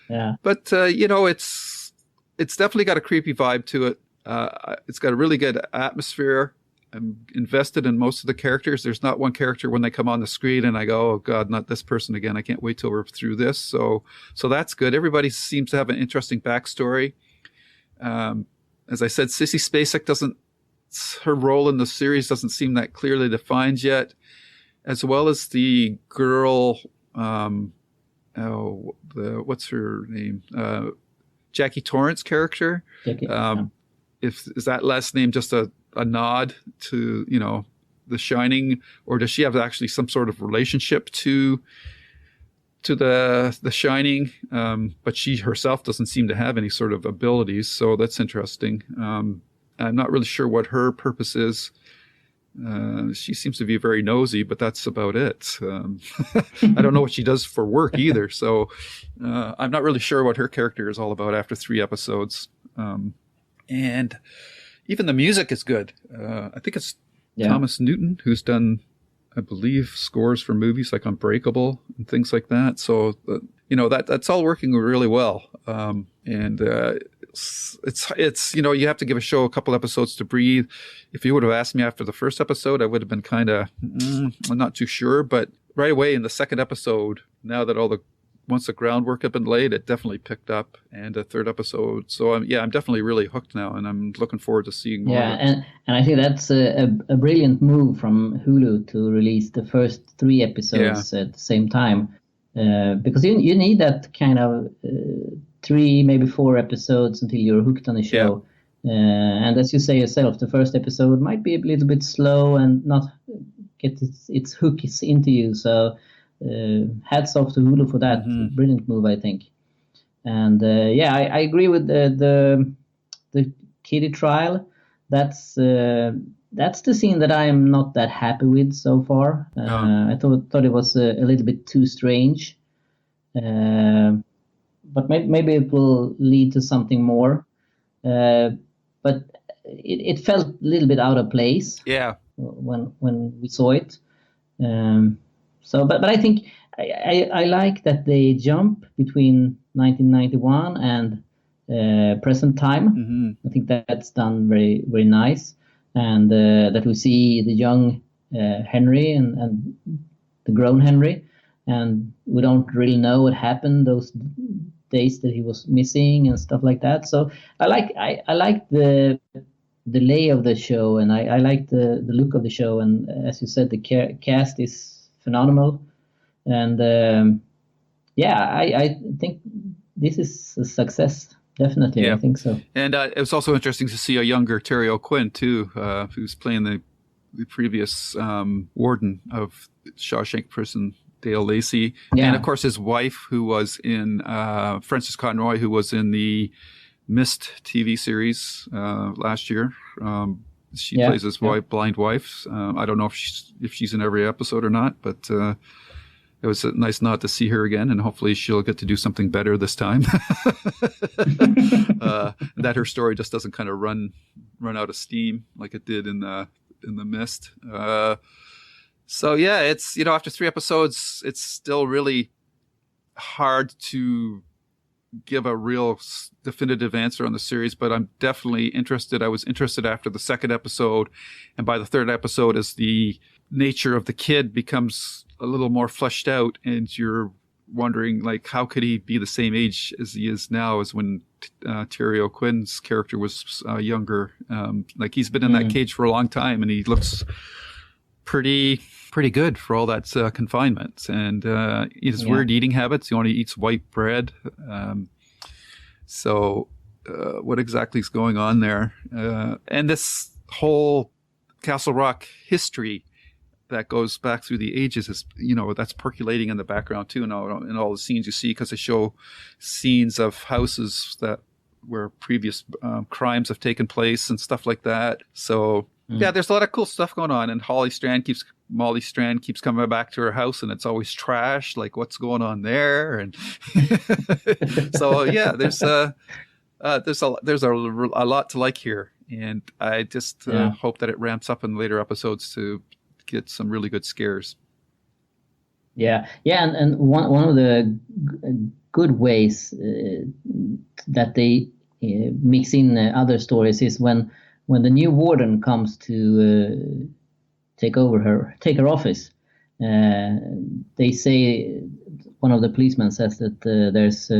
Yeah. But it's definitely got a creepy vibe to it. It's got a really good atmosphere. I'm invested in most of the characters. There's not one character when they come on the screen and I go, oh God, not this person again. I can't wait till we're through this. So that's good. Everybody seems to have an interesting backstory. As I said, Sissy Spacek doesn't her role in the series doesn't seem that clearly defined yet, as well as the girl. What's her name? Jackie Torrance character. Jackie, Is that last name just a nod to, The Shining, or does she have actually some sort of relationship to the Shining? But she herself doesn't seem to have any sort of abilities, so that's interesting. I'm not really sure what her purpose is. She seems to be very nosy, but that's about it. I don't know what she does for work either, so I'm not really sure what her character is all about after 3 episodes. And even the music is good. I think it's Thomas Newton who's done, I believe, scores for movies like Unbreakable and things like that. So, that's all working really well. It's you have to give a show a couple episodes to breathe. If you would have asked me after the first episode, I would have been kind of, I'm not too sure. But right away in the second episode, now that once the groundwork had been laid, it definitely picked up. And the third episode, so I'm definitely really hooked now, and I'm looking forward to seeing more. Yeah, and I think that's a brilliant move from Hulu to release the first 3 episodes at the same time, because you need that kind of 3, maybe 4 episodes until you're hooked on the show. And as you say yourself, the first episode might be a little bit slow and not get its hooks into you. So hats off to Hulu for that. Brilliant move, I think. And I agree with the kiddie trial. That's the scene that I am not that happy with so far. I thought it was a little bit too strange. But maybe it will lead to something more. But it felt a little bit out of place. Yeah. When we saw it. But I think I like that they jump between 1991 and present time. I think that's done very, very nice, and that we see the young Henry and the grown Henry, and we don't really know what happened those days that he was missing and stuff like that. So I like the lay of the show, and I like the look of the show, and as you said, the cast is phenomenal, and I think this is a success. Definitely, yeah. I think so. And it was also interesting to see a younger Terry O'Quinn too, who's playing the previous warden of Shawshank Prison, Dale Lacey, and of course his wife, who was in Frances Conroy, who was in the Mist TV series last year. She plays his blind wife. I don't know if she's in every episode or not, but it was a nice nod to see her again, and hopefully she'll get to do something better this time. That her story just doesn't kind of run out of steam like it did in the Mist. So yeah, it's after 3 episodes, it's still really hard to give a real definitive answer on the series, but I'm definitely interested. I was interested after the second episode, and by the third episode, as the nature of the kid becomes a little more fleshed out, and you're wondering, like, how could he be the same age as he is now as when Terry O'Quinn's character was younger? Like, he's been in that cage for a long time, and he looks pretty good for all that confinement, and his weird eating habits. He only eats white bread. So what exactly is going on there? And this whole Castle Rock history that goes back through the ages is, that's percolating in the background too, in all the scenes you see, because they show scenes of houses where previous crimes have taken place and stuff like that. So yeah, there's a lot of cool stuff going on, and Molly Strand keeps coming back to her house, and it's always trash. Like, what's going on there? And so yeah, there's a lot to like here, and I just hope that it ramps up in later episodes to get some really good scares. And one of the good ways that they mix in other stories is when the new warden comes to take her office. They say, one of the policemen says that there's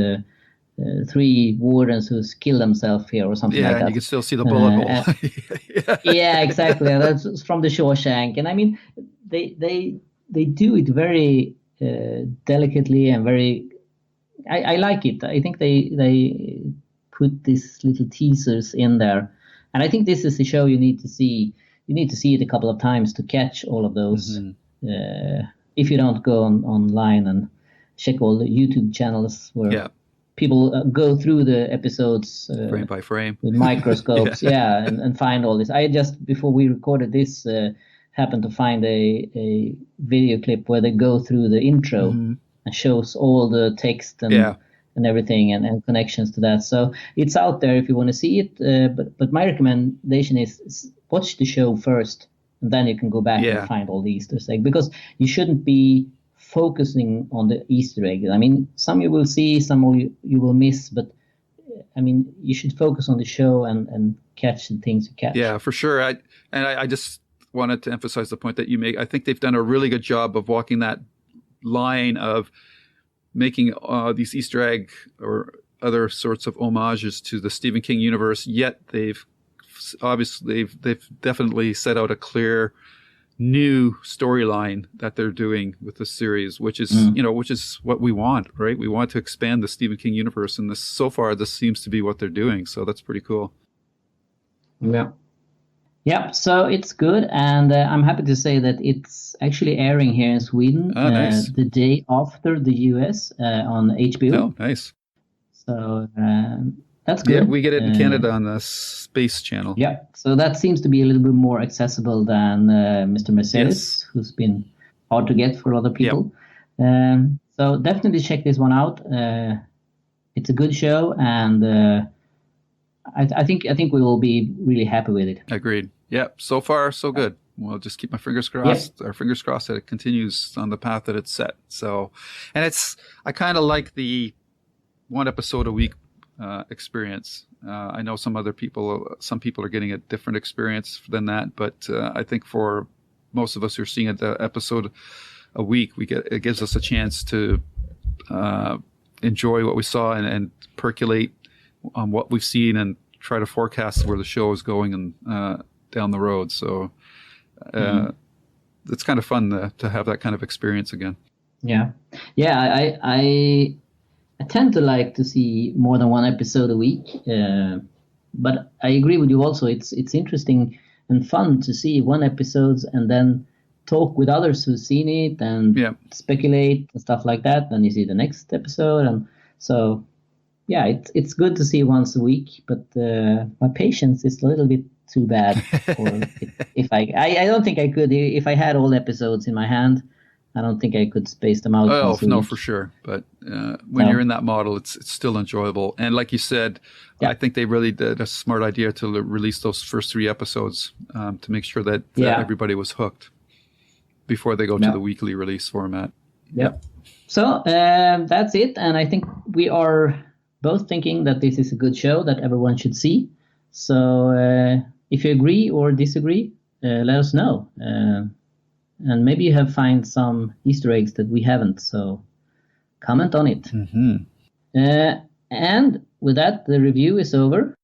three wardens who's killed themselves here or something like Yeah, that. and you can still see the bullet hole. Yeah, exactly. That's from the Shawshank, and I mean, they do it very delicately and very. I like it. I think they put these little teasers in there, and I think this is a show you need to see. You need to see it a couple of times to catch all of those. If you don't go online and check all the YouTube channels where people go through the episodes frame by frame with microscopes, and find all this. I just, before we recorded this, happened to find a video clip where they go through the intro and shows all the text and everything and connections to that. So it's out there if you want to see it. But my recommendation is watch the show first, and then you can go back and find all the Easter eggs, because you shouldn't be focusing on the Easter eggs. I mean, some you will see, some you will miss, but I mean, you should focus on the show and catch the things you catch. Yeah, for sure. I just wanted to emphasize the point that you make. I think they've done a really good job of walking that line of making these Easter egg or other sorts of homages to the Stephen King universe, yet they've definitely set out a clear new storyline that they're doing with the series, which is which is what we want, right? We want to expand the Stephen King universe, and so far this seems to be what they're doing. So that's pretty cool. Yeah, so it's good, and I'm happy to say that it's actually airing here in Sweden nice. The day after the US on HBO. Oh, nice. So that's good. Yeah, we get it in Canada on the Space Channel. Yeah, so that seems to be a little bit more accessible than Mr. Mercedes, who's been hard to get for other people. Yep. So definitely check this one out. It's a good show, and I think we will be really happy with it. Agreed. Yeah, so far so good. We'll just keep my fingers crossed. Yep. Our fingers crossed that it continues on the path that it's set. So, and I kind of like the one episode a week experience. I know some people are getting a different experience than that, but I think for most of us who are seeing an episode a week, it gives us a chance to enjoy what we saw and percolate on what we've seen and try to forecast where the show is going and down the road. So it's kind of fun to have that kind of experience again. Yeah. I tend to like to see more than one episode a week, but I agree with you also. It's interesting and fun to see one episode and then talk with others who've seen it and speculate and stuff like that. Then you see the next episode, and so it's good to see once a week. But my patience is a little bit too bad. If I don't think I could, if I had all episodes in my hand. I don't think I could space them out. Oh, no, for sure. But when you're in that model, it's still enjoyable. And like you said, I think they really did a smart idea to release those first 3 episodes to make sure that everybody was hooked before they go to the weekly release format. Yep. So that's it. And I think we are both thinking that this is a good show that everyone should see. So if you agree or disagree, let us know. And maybe you have find some Easter eggs that we haven't, so comment on it. And with that, the review is over.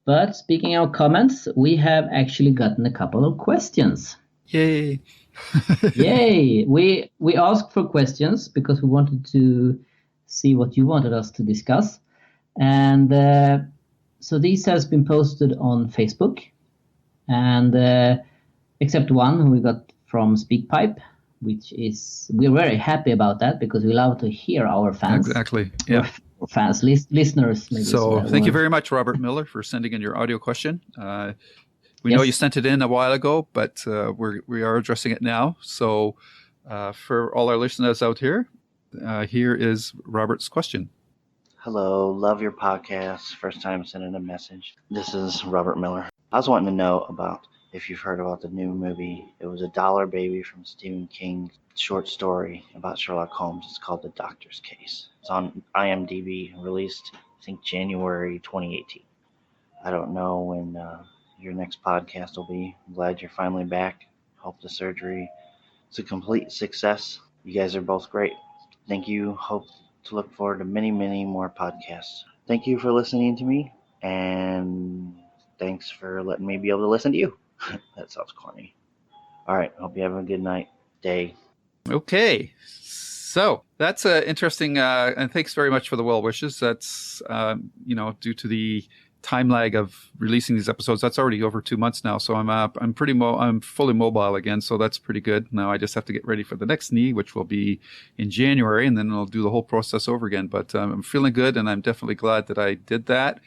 But speaking of comments, we have actually gotten a couple of questions. Yay! Yay! We asked for questions because we wanted to see what you wanted us to discuss. And so these has been posted on Facebook. And except one who we got from SpeakPipe, which is, we're very happy about that because we love to hear our fans. Exactly. Yeah. Or fans, listeners. Maybe so thank you very much, Robert Miller, for sending in your audio question. We know you sent it in a while ago, but we are addressing it now. So for all our listeners out here, here is Robert's question. Hello, love your podcast. First time sending a message. This is Robert Miller. I was wanting to know about if you've heard about the new movie. It was a dollar baby from Stephen King's short story about Sherlock Holmes. It's called The Doctor's Case. It's on IMDb, released, I think, January 2018. I don't know when your next podcast will be. I'm glad you're finally back. Hope the surgery is a complete success. You guys are both great. Thank you. Hope to look forward to many, many more podcasts. Thank you for listening to me, and thanks for letting me be able to listen to you. That sounds corny. All right. Hope you have a good night, day. Okay. So that's interesting. And thanks very much for the well wishes. That's, due to the time lag of releasing these episodes, that's already over 2 months now. So I'm fully mobile again. So that's pretty good. Now I just have to get ready for the next knee, which will be in January, and then I'll do the whole process over again. But I'm feeling good, and I'm definitely glad that I did that.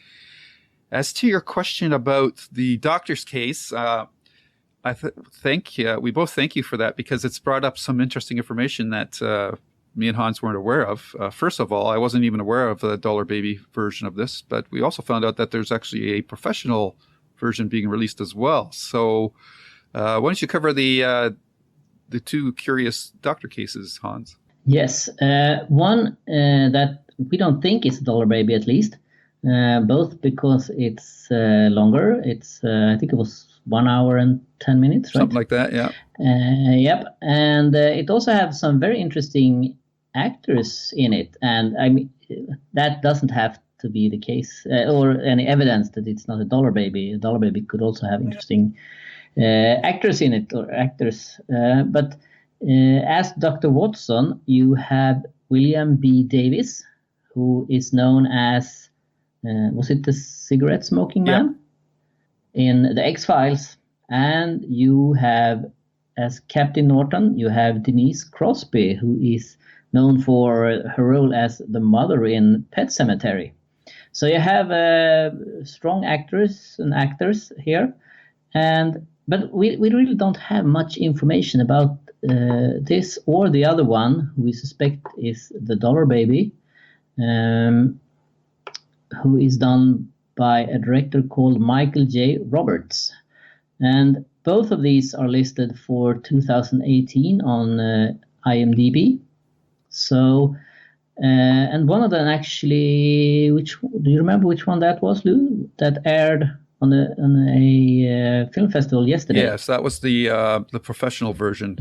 As to your question about the doctor's case, we both thank you for that, because it's brought up some interesting information that me and Hans weren't aware of. First of all, I wasn't even aware of the Dollar Baby version of this, but we also found out that there's actually a professional version being released as well. So why don't you cover the two curious doctor cases, Hans? Yes, one that we don't think is Dollar Baby, at least, both because it's longer. It's I think it was 1 hour and 10 minutes, right? Something like that, yeah. Yep, and it also has some very interesting actors in it, and I mean that doesn't have to be the case or any evidence that it's not a Dollar Baby. A Dollar Baby could also have interesting actors in it, or actors. But as Dr. Watson, you have William B. Davis, who is known as was it the cigarette smoking man in the X-Files, and you have, as Captain Norton, you have Denise Crosby, who is known for her role as the mother in Pet Sematary. So you have strong actors here, but we really don't have much information about this or the other one, who we suspect is the Dollar Baby, who is done by a director called Michael J. Roberts. And both of these are listed for 2018 on IMDb. So, and one of them actually, do you remember which one that was, Lou? That aired on a film festival yesterday. Yes, that was the professional version.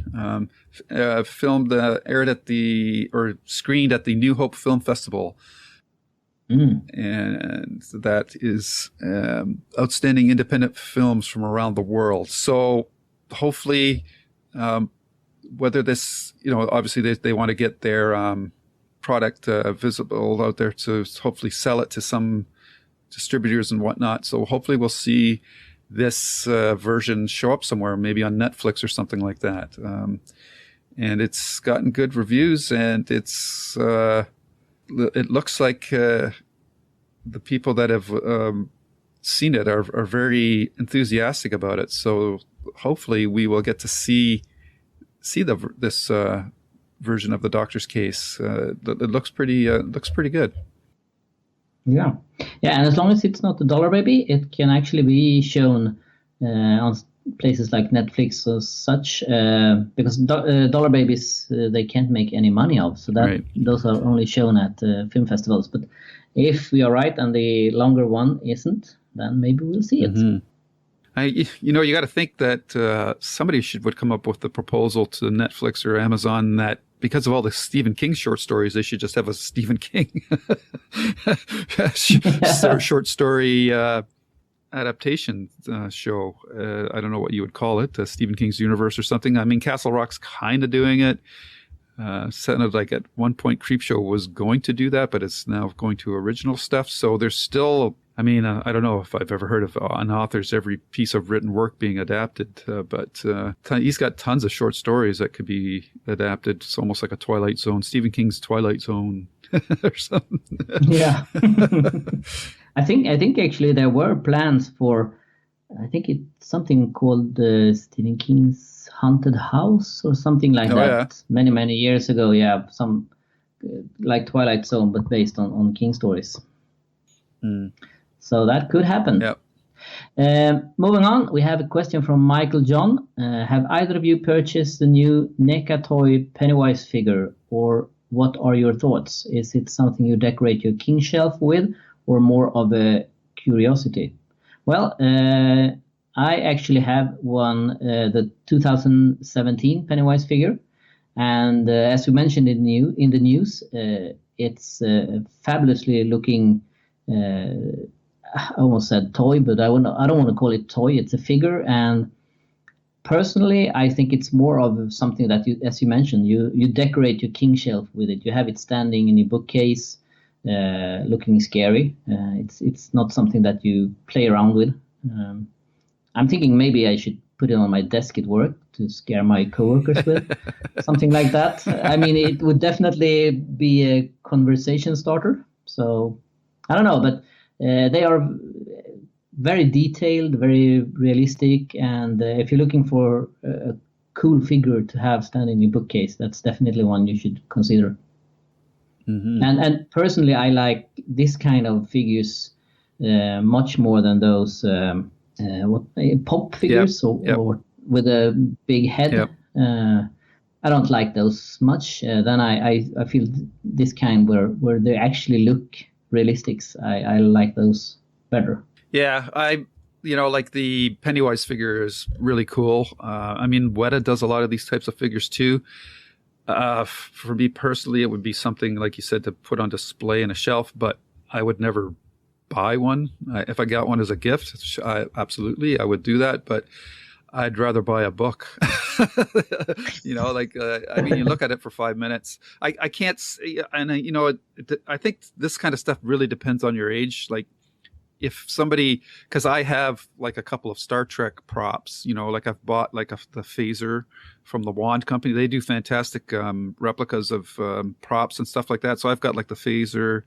Screened at the New Hope Film Festival. And that is outstanding independent films from around the world. So hopefully, whether this, obviously they want to get their product visible out there to hopefully sell it to some distributors and whatnot. So hopefully we'll see this version show up somewhere, maybe on Netflix or something like that. And it's gotten good reviews, and it looks like the people that have seen it are very enthusiastic about it. So hopefully we will get to see this version of the doctor's case. It looks pretty good. Yeah, and as long as it's not the Dollar Baby, it can actually be shown on places like Netflix or such, because Dollar Babies they can't make any money of, so that right. Those are only shown at film festivals. But if we are right and the longer one isn't, then maybe we'll see it. Mm-hmm. You got to think that somebody would come up with the proposal to Netflix or Amazon that because of all the Stephen King short stories, they should just have a Stephen King short story adaptation show. I don't know what you would call it, Stephen King's universe or something. I mean, Castle Rock's kind of doing it. Sounded like at one point Creepshow was going to do that, but it's now going to original stuff. So there's still, I don't know if I've ever heard of an author's every piece of written work being adapted, but he's got tons of short stories that could be adapted. It's almost like a Twilight Zone, Stephen King's Twilight Zone or something. Yeah. I think actually there were plans for, I think it's something called Stephen King's Haunted House or something like that. Yeah. Many years ago. Yeah, some like Twilight Zone, but based on King stories. So that could happen. Yep. Moving on, we have a question from Michael John. Have either of you purchased the new NECA toy Pennywise figure, or what are your thoughts? Is it something you decorate your king shelf with, or more of a curiosity? Well, I actually have one, the 2017 Pennywise figure, And as we mentioned in the news, it's fabulously looking. I almost said toy, but I don't want to call it toy. It's a figure, and personally, I think it's more of something that you, as you mentioned, you decorate your king shelf with it. You have it standing in your bookcase, looking scary. It's not something that you play around with. I'm thinking maybe I should put it on my desk at work to scare my coworkers with, something like that. I mean, it would definitely be a conversation starter. So I don't know, but they are very detailed, very realistic, and if you're looking for a cool figure to have stand in your bookcase, that's definitely one you should consider. Mm-hmm. And personally, I like this kind of figures much more than those pop figures or with a big head. Yep. I don't like those much. Then I feel this kind where they actually look realistic. I like those better. Yeah, like the Pennywise figure is really cool. I mean, Weta does a lot of these types of figures too. For me personally, it would be something, like you said, to put on display in a shelf, but I would never buy one. If I got one as a gift, absolutely, I would do that, but I'd rather buy a book. I mean, you look at it for 5 minutes. I can't, and I think this kind of stuff really depends on your age. Like, if somebody, because I have like a couple of Star Trek props, like I've bought like the phaser from the Wand Company. They do fantastic replicas of props and stuff like that. So I've got like the phaser,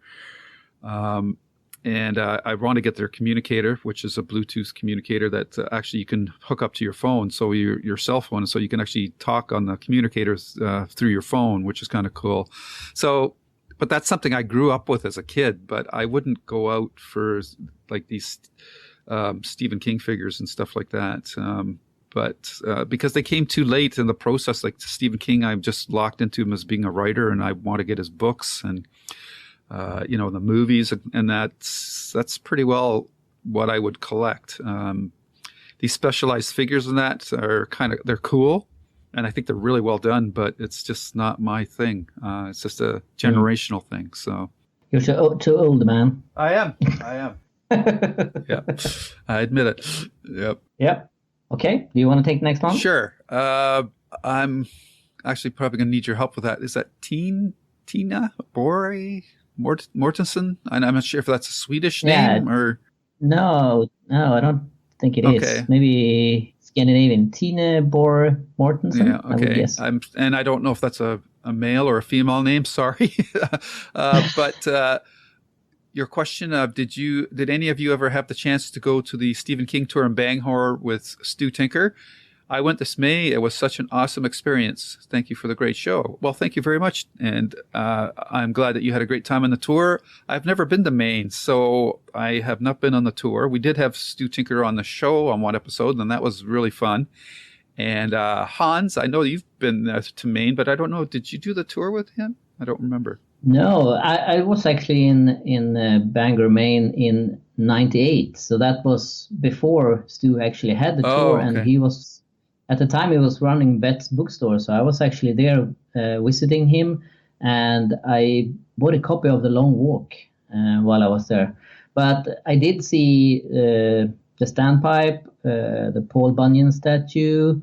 and I want to get their communicator, which is a Bluetooth communicator that actually you can hook up to your phone, so your cell phone, so you can actually talk on the communicators through your phone, which is kind of cool. So. But that's something I grew up with as a kid, but I wouldn't go out for like these Stephen King figures and stuff like that. But because they came too late in the process, like Stephen King, I'm just locked into him as being a writer, and I want to get his books and, the movies, and that's pretty well what I would collect. These specialized figures and that are they're cool. And I think they're really well done, but it's just not my thing. It's just a generational thing. So you're too old, man. I am. Yeah, I admit it. Yep. Okay. Do you want to take the next one? Sure. I'm actually probably going to need your help with that. Is that Tina Bore Mortensen? I'm not sure if that's a Swedish name or. No, I don't think it is. Maybe Scandinavian. Tina Bore Mortensen. Yeah, okay. I would guess. And I don't know if that's a male or a female name. Sorry, but your question of did any of you ever have the chance to go to the Stephen King tour in Bangor with Stu Tinker? I went this May. It was such an awesome experience. Thank you for the great show. Well, thank you very much. And I'm glad that you had a great time on the tour. I've never been to Maine, so I have not been on the tour. We did have Stu Tinker on the show on one episode, and that was really fun. And Hans, I know you've been to Maine, but I don't know, did you do the tour with him? I don't remember. No, I was actually in Bangor, Maine in '98. So that was before Stu actually had the tour, and he was... At the time, he was running Bet's bookstore, so I was actually there visiting him, and I bought a copy of The Long Walk while I was there. But I did see the standpipe, the Paul Bunyan statue,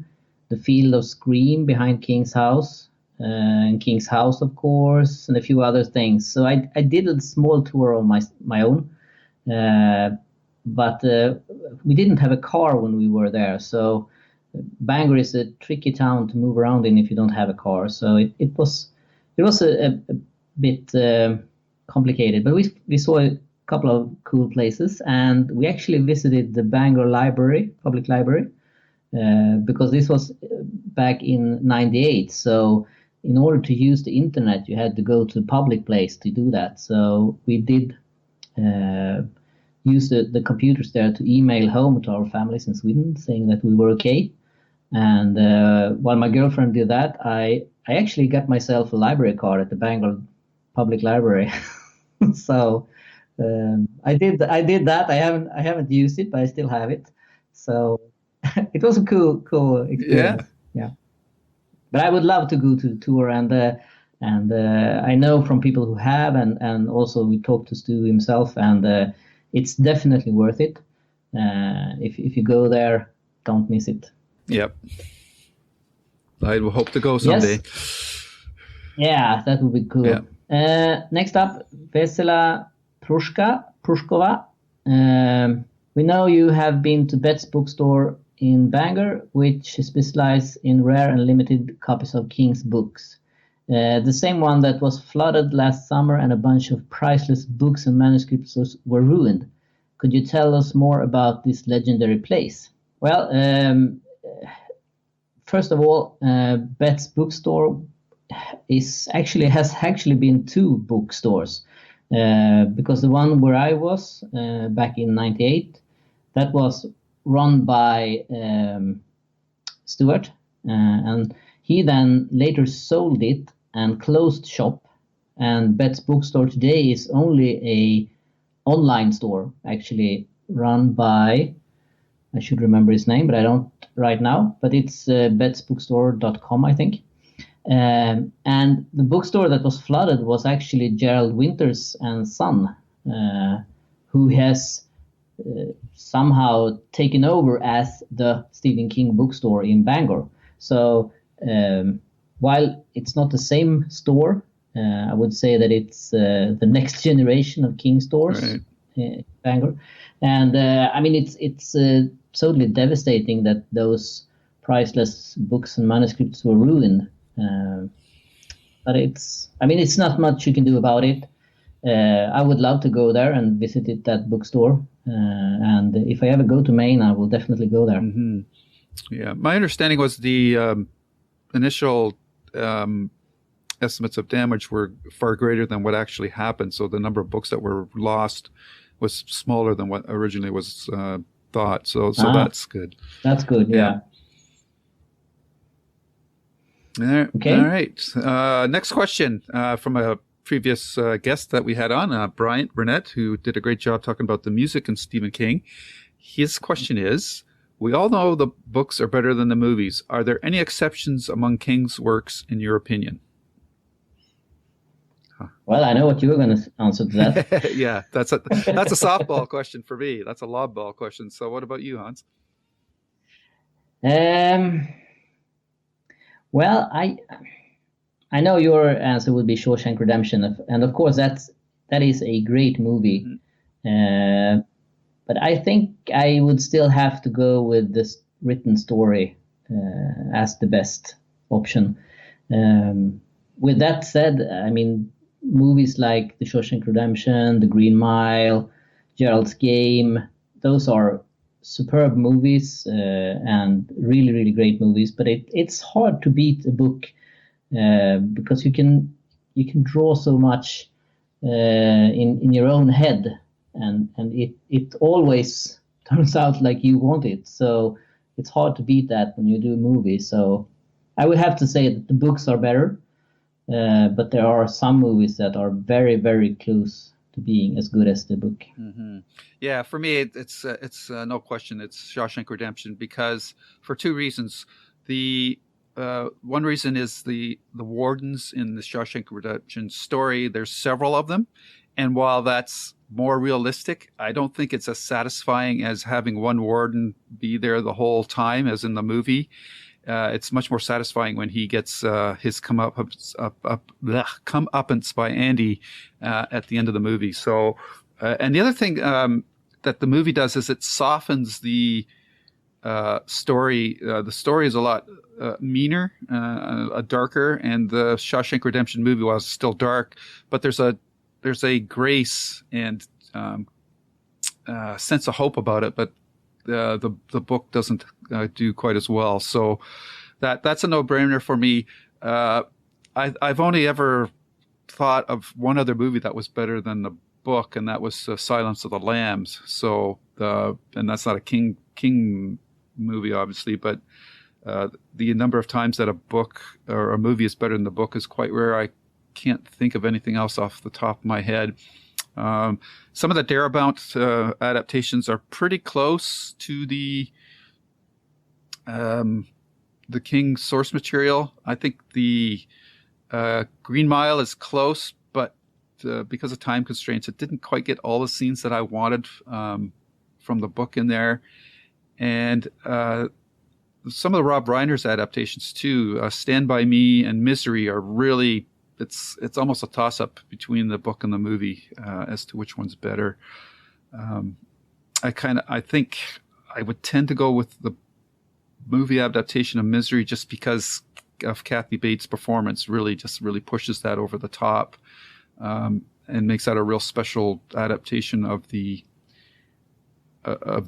the Field of Scream behind King's House, and King's House, of course, and a few other things. So I did a small tour on my own, but we didn't have a car when we were there, so... Bangor is a tricky town to move around in if you don't have a car, so it was a bit complicated. But we saw a couple of cool places, and we actually visited the Bangor Library, public library, because this was back in '98. So in order to use the internet, you had to go to a public place to do that. So we did use the computers there to email home to our families in Sweden, saying that we were okay. And while my girlfriend did that, I actually got myself a library card at the Bangor Public Library. So I did that. I haven't used it, but I still have it. So it was a cool experience. Yeah. But I would love to go to the tour, and I know from people who have, and also we talked to Stu himself, and it's definitely worth it. If you go there, don't miss it. Yep. I will hope to go someday. Yes. Yeah, that would be cool. Yeah. Next up, Vesela Prushkova. We know you have been to Bet's bookstore in Bangor, which specializes in rare and limited copies of King's books. The same one that was flooded last summer, and a bunch of priceless books and manuscripts were ruined. Could you tell us more about this legendary place? Well, first of all, Bet's bookstore has actually been two bookstores, because the one where I was back in '98, that was run by Stuart, and he then later sold it and closed shop. And Bet's bookstore today is only a online store, actually run by, I should remember his name, but I don't right now. But it's betsbookstore.com, I think. And the bookstore that was flooded was actually Gerald Winters and Son, who has somehow taken over as the Stephen King bookstore in Bangor. So while it's not the same store, I would say that it's the next generation of King stores, right, in Bangor. And I mean, it's totally devastating that those priceless books and manuscripts were ruined. But it's not much you can do about it. I would love to go there and visit that bookstore. And if I ever go to Maine, I will definitely go there. Mm-hmm. Yeah, my understanding was the initial estimates of damage were far greater than what actually happened. So the number of books that were lost was smaller than what originally was thought. So that's good. That's good. Yeah. Okay. All right. Next question from a previous guest that we had on, Bryant Burnett, who did a great job talking about the music and Stephen King. His question is, we all know the books are better than the movies. Are there any exceptions among King's works, in your opinion? Well, I know what you were going to answer to that. Yeah, that's a softball question for me. That's a lob ball question. So what about you, Hans? Well, I know your answer would be Shawshank Redemption, and of course that is a great movie. Mm-hmm. But I think I would still have to go with this written story as the best option. With that said, I mean, movies like The Shawshank Redemption, The Green Mile, Gerald's Game, those are superb movies and really, really great movies. But it's hard to beat a book because you can draw so much in your own head. And it always turns out like you want it. So it's hard to beat that when you do a movie. So I would have to say that the books are better, but there are some movies that are very, very close to being as good as the book. Mm-hmm. Yeah, for me, it's no question. It's Shawshank Redemption, because for two reasons. The one reason is the wardens in the Shawshank Redemption story. There's several of them. And while that's more realistic, I don't think it's as satisfying as having one warden be there the whole time as in the movie. It's much more satisfying when he gets his comeuppance by Andy at the end of the movie. So, and the other thing that the movie does is it softens the story. The story is a lot meaner, darker, and the Shawshank Redemption movie was still dark, but there's a grace and sense of hope about it, but the book doesn't do quite as well. So that's a no-brainer for me. I've only ever thought of one other movie that was better than the book, and that was Silence of the Lambs. So and that's not a King movie, obviously, but the number of times that a book or a movie is better than the book is quite rare. I can't think of anything else off the top of my head. Some of the Darabont adaptations are pretty close to the the King source material. I think the Green Mile is close, but because of time constraints, it didn't quite get all the scenes that I wanted from the book in there. And some of the Rob Reiner's adaptations too, Stand By Me and Misery, are really, it's almost a toss-up between the book and the movie as to which one's better. I think I would tend to go with the movie adaptation of Misery just because of Kathy Bates' performance. Really pushes that over the top and makes that a real special adaptation of the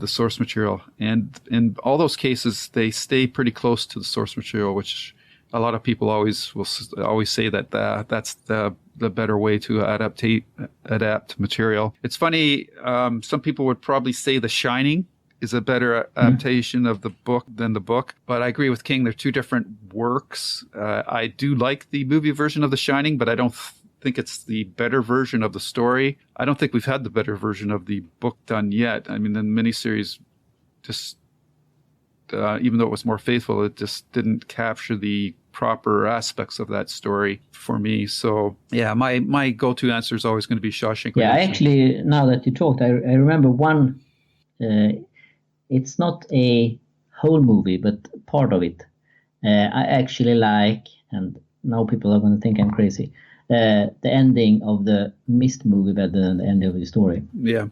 source material. And in all those cases, they stay pretty close to the source material, which a lot of people always say that that's the better way to adapt material. It's funny. Some people would probably say The Shining is a better adaptation of the book than the book. But I agree with King. They're two different works. I do like the movie version of The Shining, but I don't think it's the better version of the story. I don't think we've had the better version of the book done yet. I mean, the miniseries just, even though it was more faithful, it just didn't capture the proper aspects of that story for me. So yeah, my go-to answer is always going to be Shawshank Redemption. Yeah, actually, now that you talked, I remember one. It's not a whole movie, but part of it. I actually like, and now people are going to think I'm crazy, the ending of the Mist movie better than the ending of the story. Yeah.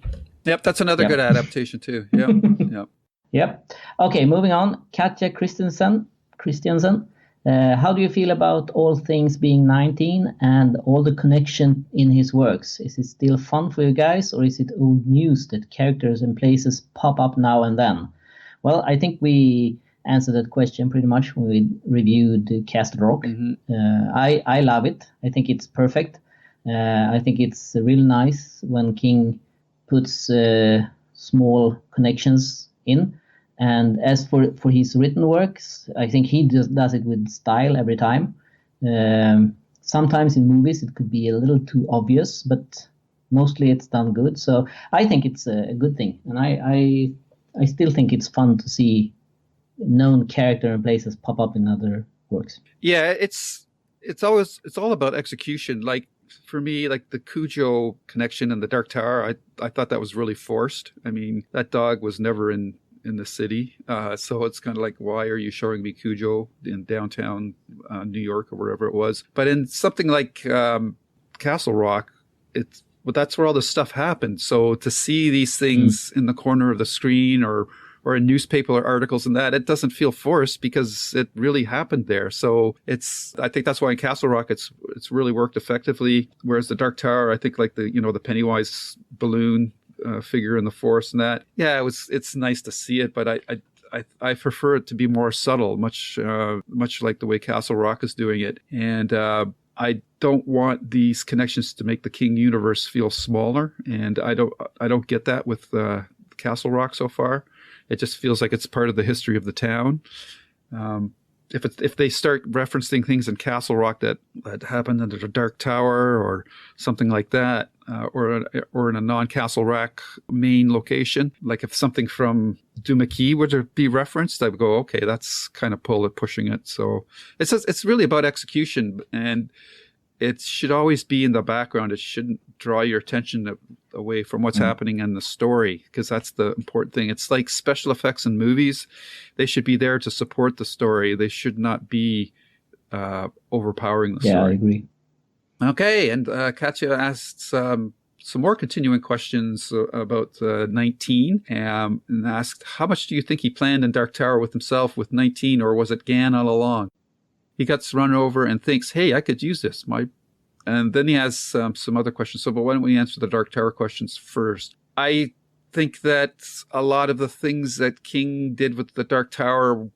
Yep, that's another good adaptation too. Yep. Yep. Yep. Okay, moving on. Katja Christensen. How do you feel about all things being 19 and all the connection in his works? Is it still fun for you guys, or is it old news that characters and places pop up now and then? Well, I think we answered that question pretty much when we reviewed Castle Rock. Mm-hmm. I love it. I think it's perfect. I think it's really nice when King puts small connections in. And as for his written works, I think he just does it with style every time. Sometimes in movies it could be a little too obvious, but mostly it's done good. So I think it's a good thing. And I still think it's fun to see known character and places pop up in other works. Yeah, it's all about execution. Like for me, like the Cujo connection in the Dark Tower, I thought that was really forced. I mean, that dog was never in the city. So it's kind of like, why are you showing me Cujo in downtown New York or wherever it was? But in something like Castle Rock, that's where all this stuff happened. So to see these things in the corner of the screen or in newspaper articles and that, it doesn't feel forced because it really happened there. So I think that's why in Castle Rock it's really worked effectively. Whereas the Dark Tower, I think like the Pennywise balloon figure in the forest and that, yeah, it's nice to see it, but I prefer it to be more subtle, much like the way Castle Rock is doing it. And I don't want these connections to make the King universe feel smaller, and I don't get that with Castle Rock so far. It just feels like it's part of the history of the town. If they start referencing things in Castle Rock that happened under the Dark Tower or something like that, or in a non-Castle Rock main location, like if something from Duma-Key were to be referenced, I would go, okay, that's kind of pushing it. So it's really about execution, and it should always be in the background. It shouldn't draw your attention away from what's happening in the story, because that's the important thing. It's like special effects in movies. They should be there to support the story. They should not be overpowering the story. Yeah, I agree. Okay, and Katja asked some more continuing questions about 19, and asked, how much do you think he planned in Dark Tower with himself with 19, or was it Gan all along? He gets run over and thinks, hey, I could use this. And then he has some other questions. But why don't we answer the Dark Tower questions first? I think that a lot of the things that King did with the Dark Tower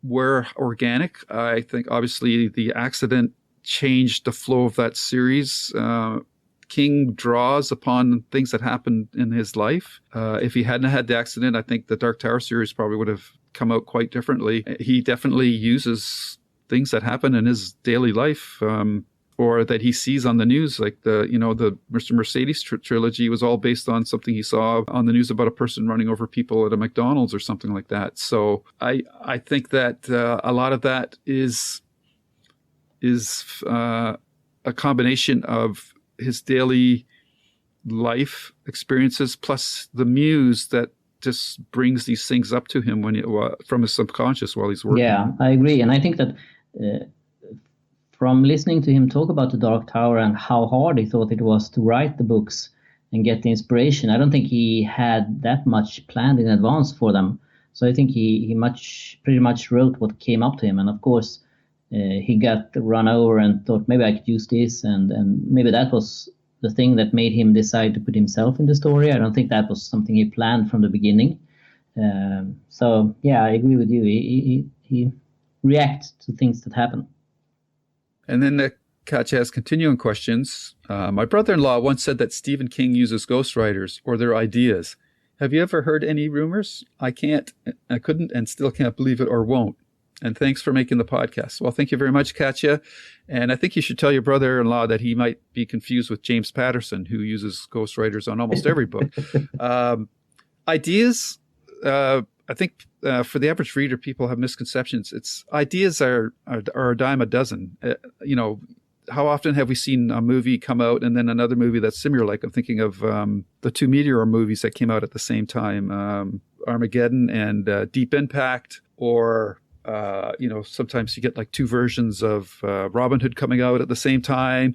were organic. I think obviously the accident changed the flow of that series. King draws upon things that happened in his life. If he hadn't had the accident, I think the Dark Tower series probably would have come out quite differently. He definitely uses things that happen in his daily life. or that he sees on the news, like the Mr. Mercedes trilogy was all based on something he saw on the news about a person running over people at a McDonald's or something like that. So I think that a lot of that is a combination of his daily life experiences plus the muse that just brings these things up to him from his subconscious while he's working. Yeah, I agree. And I think that from listening to him talk about the Dark Tower and how hard he thought it was to write the books and get the inspiration, I don't think he had that much planned in advance for them. So I think he pretty much wrote what came up to him. And of course, he got run over and thought, maybe I could use this. And maybe that was the thing that made him decide to put himself in the story. I don't think that was something he planned from the beginning. So yeah, I agree with you. He reacts to things that happen. And then Katja has continuing questions. My brother-in-law once said that Stephen King uses ghostwriters or their ideas. Have you ever heard any rumors? I couldn't and still can't believe it or won't. And thanks for making the podcast. Well, thank you very much, Katja. And I think you should tell your brother-in-law that he might be confused with James Patterson, who uses ghostwriters on almost every book. Ideas, I think for the average reader, people have misconceptions. Ideas are a dime a dozen. How often have we seen a movie come out and then another movie that's similar? Like I'm thinking of the two Meteor movies that came out at the same time, Armageddon and Deep Impact, or sometimes you get like two versions of Robin Hood coming out at the same time.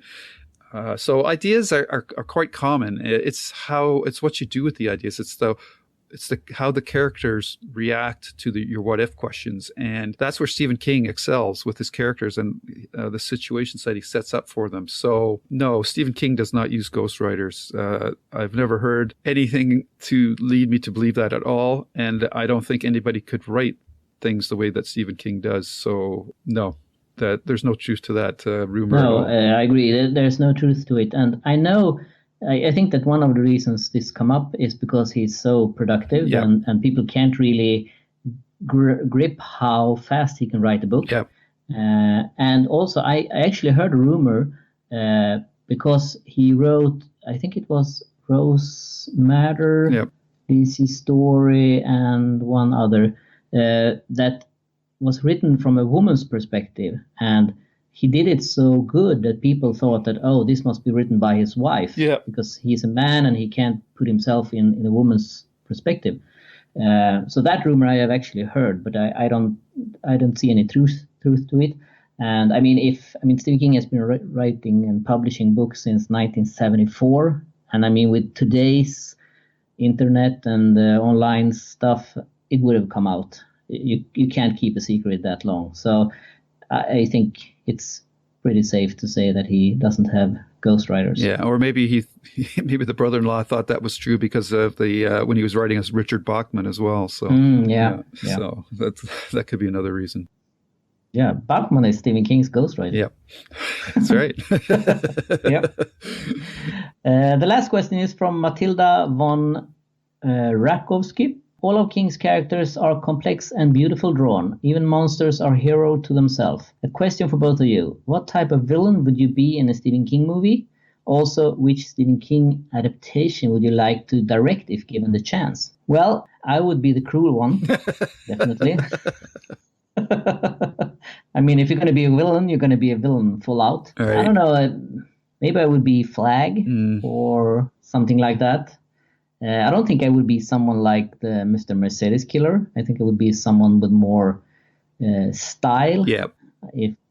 So ideas are quite common. It's what you do with the ideas. It's how the characters react to your what if questions. And that's where Stephen King excels with his characters and the situations that he sets up for them. So no, Stephen King does not use ghostwriters. I've never heard anything to lead me to believe that at all. And I don't think anybody could write things the way that Stephen King does. So no, that there's no truth to that rumor. No, I agree. There's no truth to it. And I know, I think that one of the reasons this come up is because he's so productive, Yeah. and people can't really grip how fast he can write a book. Yeah. And also, I actually heard a rumor because he wrote, I think it was Rose Matter, Yep. DC Story, and one other that was written from a woman's perspective. And he did it so good that people thought that, oh, this must be written by his wife, Yeah. because he's a man and he can't put himself in a woman's perspective. So that rumor I have actually heard, but I don't see any truth to it. And Stephen King has been writing and publishing books since 1974, and with today's internet and online stuff, it would have come out. You can't keep a secret that long. So I think it's pretty safe to say that he doesn't have ghostwriters. Yeah, or maybe maybe the brother-in-law thought that was true because of the when he was writing as Richard Bachman as well. So yeah. So that could be another reason. Yeah, Bachman is Stephen King's ghostwriter. Yeah, that's right. Yep. The last question is from Matilda von Rakowski. All of King's characters are complex and beautiful drawn. Even monsters are hero to themselves. A question for both of you. What type of villain would you be in a Stephen King movie? Also, which Stephen King adaptation would you like to direct if given the chance? Well, I would be the cruel one, definitely. If you're going to be a villain, you're going to be a villain full out. Right. I don't know, maybe I would be Flag or something like that. I don't think I would be someone like the Mr. Mercedes killer. I think I would be someone with more style. Yeah.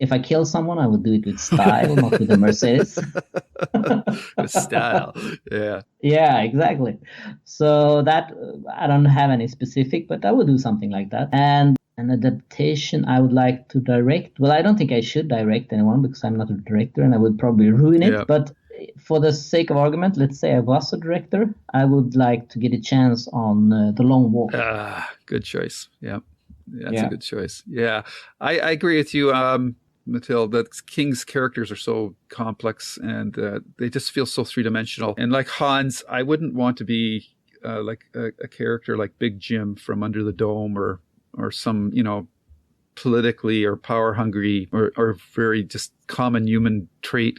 If I kill someone, I would do it with style, not with a Mercedes. With style. Yeah. Yeah, exactly. So that I don't have any specific, but I would do something like that. And an adaptation I would like to direct. Well, I don't think I should direct anyone because I'm not a director and I would probably ruin it. Yeah. But for the sake of argument, let's say I was a director, I would like to get a chance on The Long Walk. Good choice. Yeah. That's a good choice. Yeah. I agree with you, Matilda, that King's characters are so complex and they just feel so three-dimensional. And like Hans, I wouldn't want to be like a character like Big Jim from Under the Dome or some, politically or power hungry or very just common human trait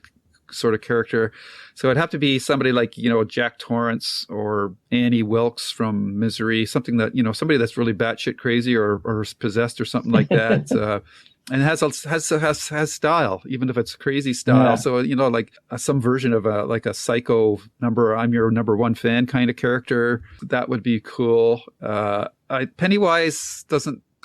sort of character. So it'd have to be somebody like, Jack Torrance or Annie Wilkes from Misery, something that, somebody that's really batshit crazy or possessed or something like that. And has style, even if it's crazy style. Yeah. So, like some version of a psycho I'm your number one fan kind of character. That would be cool. Pennywise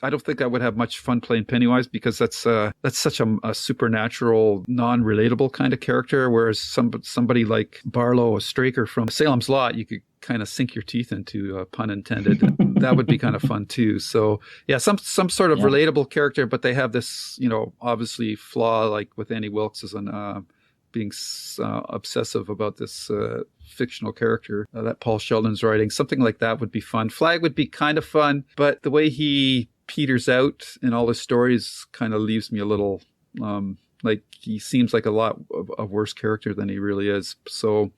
I don't think I would have much fun playing Pennywise because that's such a supernatural, non-relatable kind of character. Whereas somebody like Barlow, a Straker from Salem's Lot, you could kind of sink your teeth into, pun intended. That would be kind of fun too. So yeah, some sort of relatable character, but they have this, obviously flaw, like with Annie Wilkes as being obsessive about this fictional character that Paul Sheldon's writing. Something like that would be fun. Flag would be kind of fun, but the way he peters out in all his stories kind of leaves me a little like he seems like a lot of a worse character than he really is. So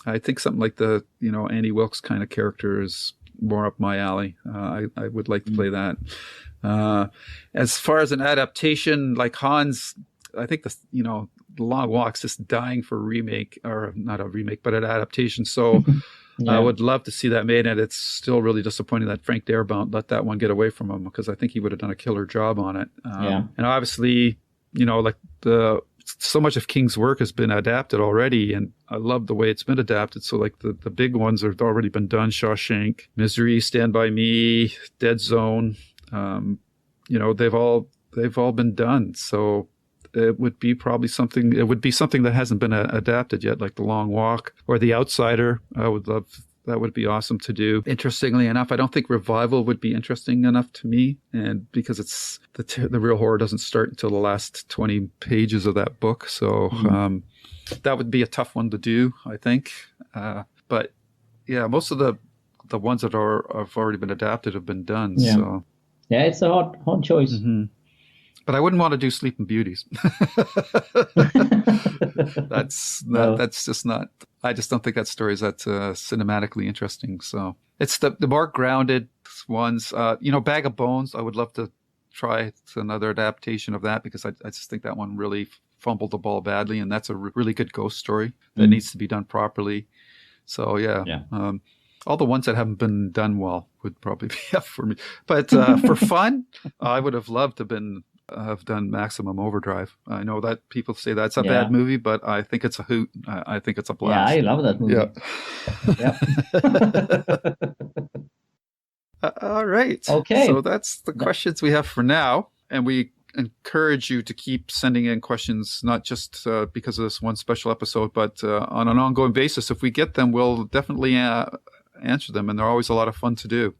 I think something like the Annie Wilkes kind of character is more up my alley. I would like to play that. As far as an adaptation, like Hans, I think the Long Walk's just dying for a remake, or not a remake, but an adaptation. So I would love to see that made, and it's still really disappointing that Frank Darabont let that one get away from him, because I think he would have done a killer job on it. And obviously, like so much of King's work has been adapted already, and I love the way it's been adapted. So like the big ones have already been done: Shawshank, Misery, Stand By Me, Dead Zone. They've all been done. So it would be something that hasn't been adapted yet, like The Long Walk or The Outsider. I would love that. Would be awesome to do. Interestingly enough, I don't think Revival would be interesting enough to me, and because it's the real horror doesn't start until the last 20 pages of that book. So that would be a tough one to do, I think. But yeah, most of the ones that have already been adapted have been done. Yeah. So yeah, it's a hard choice. Mm-hmm. But I wouldn't want to do Sleeping Beauties. That's just not. I just don't think that story is that cinematically interesting. So it's the more grounded ones. Bag of Bones. I would love to try another adaptation of that, because I just think that one really fumbled the ball badly, and that's a really good ghost story that needs to be done properly. So yeah. All the ones that haven't been done well would probably be up for me. But for fun, I would have loved to have done Maximum Overdrive. I know that people say that's a bad movie, but I think it's a hoot. I think it's a blast. Yeah, I love that movie. Yeah. All right. Okay. So that's the questions we have for now. And we encourage you to keep sending in questions, not just because of this one special episode, but on an ongoing basis. If we get them, we'll definitely answer them. And they're always a lot of fun to do.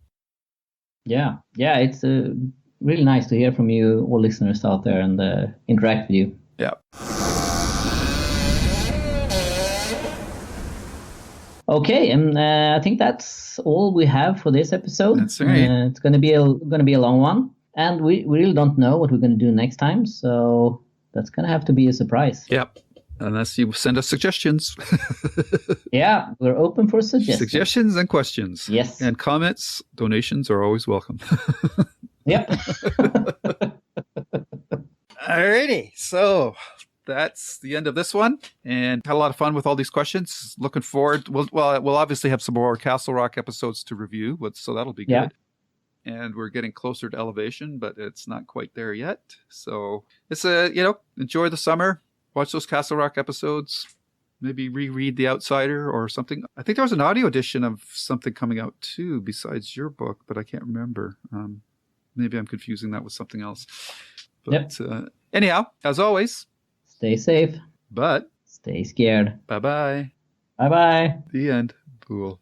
Yeah, it's really nice to hear from you, all listeners out there, and interact with you. Yeah. Okay, and I think that's all we have for this episode. That's right. It's going to be a long one, and we really don't know what we're going to do next time, so that's going to have to be a surprise. Yep. Unless you send us suggestions. Yeah, we're open for suggestions. Suggestions and questions. Yes. And comments, donations are always welcome. Yep. Alrighty, so that's the end of this one, and had a lot of fun with all these questions. Looking forward. We'll obviously have some more Castle Rock episodes to review, so that'll be good. Yeah. And we're getting closer to Elevation, but it's not quite there yet. So it's enjoy the summer. Watch those Castle Rock episodes. Maybe reread The Outsider or something. I think there was an audio edition of something coming out too, besides your book, but I can't remember. Maybe I'm confusing that with something else. But anyhow, as always, stay safe. But stay scared. Bye-bye. Bye-bye. The end. Cool.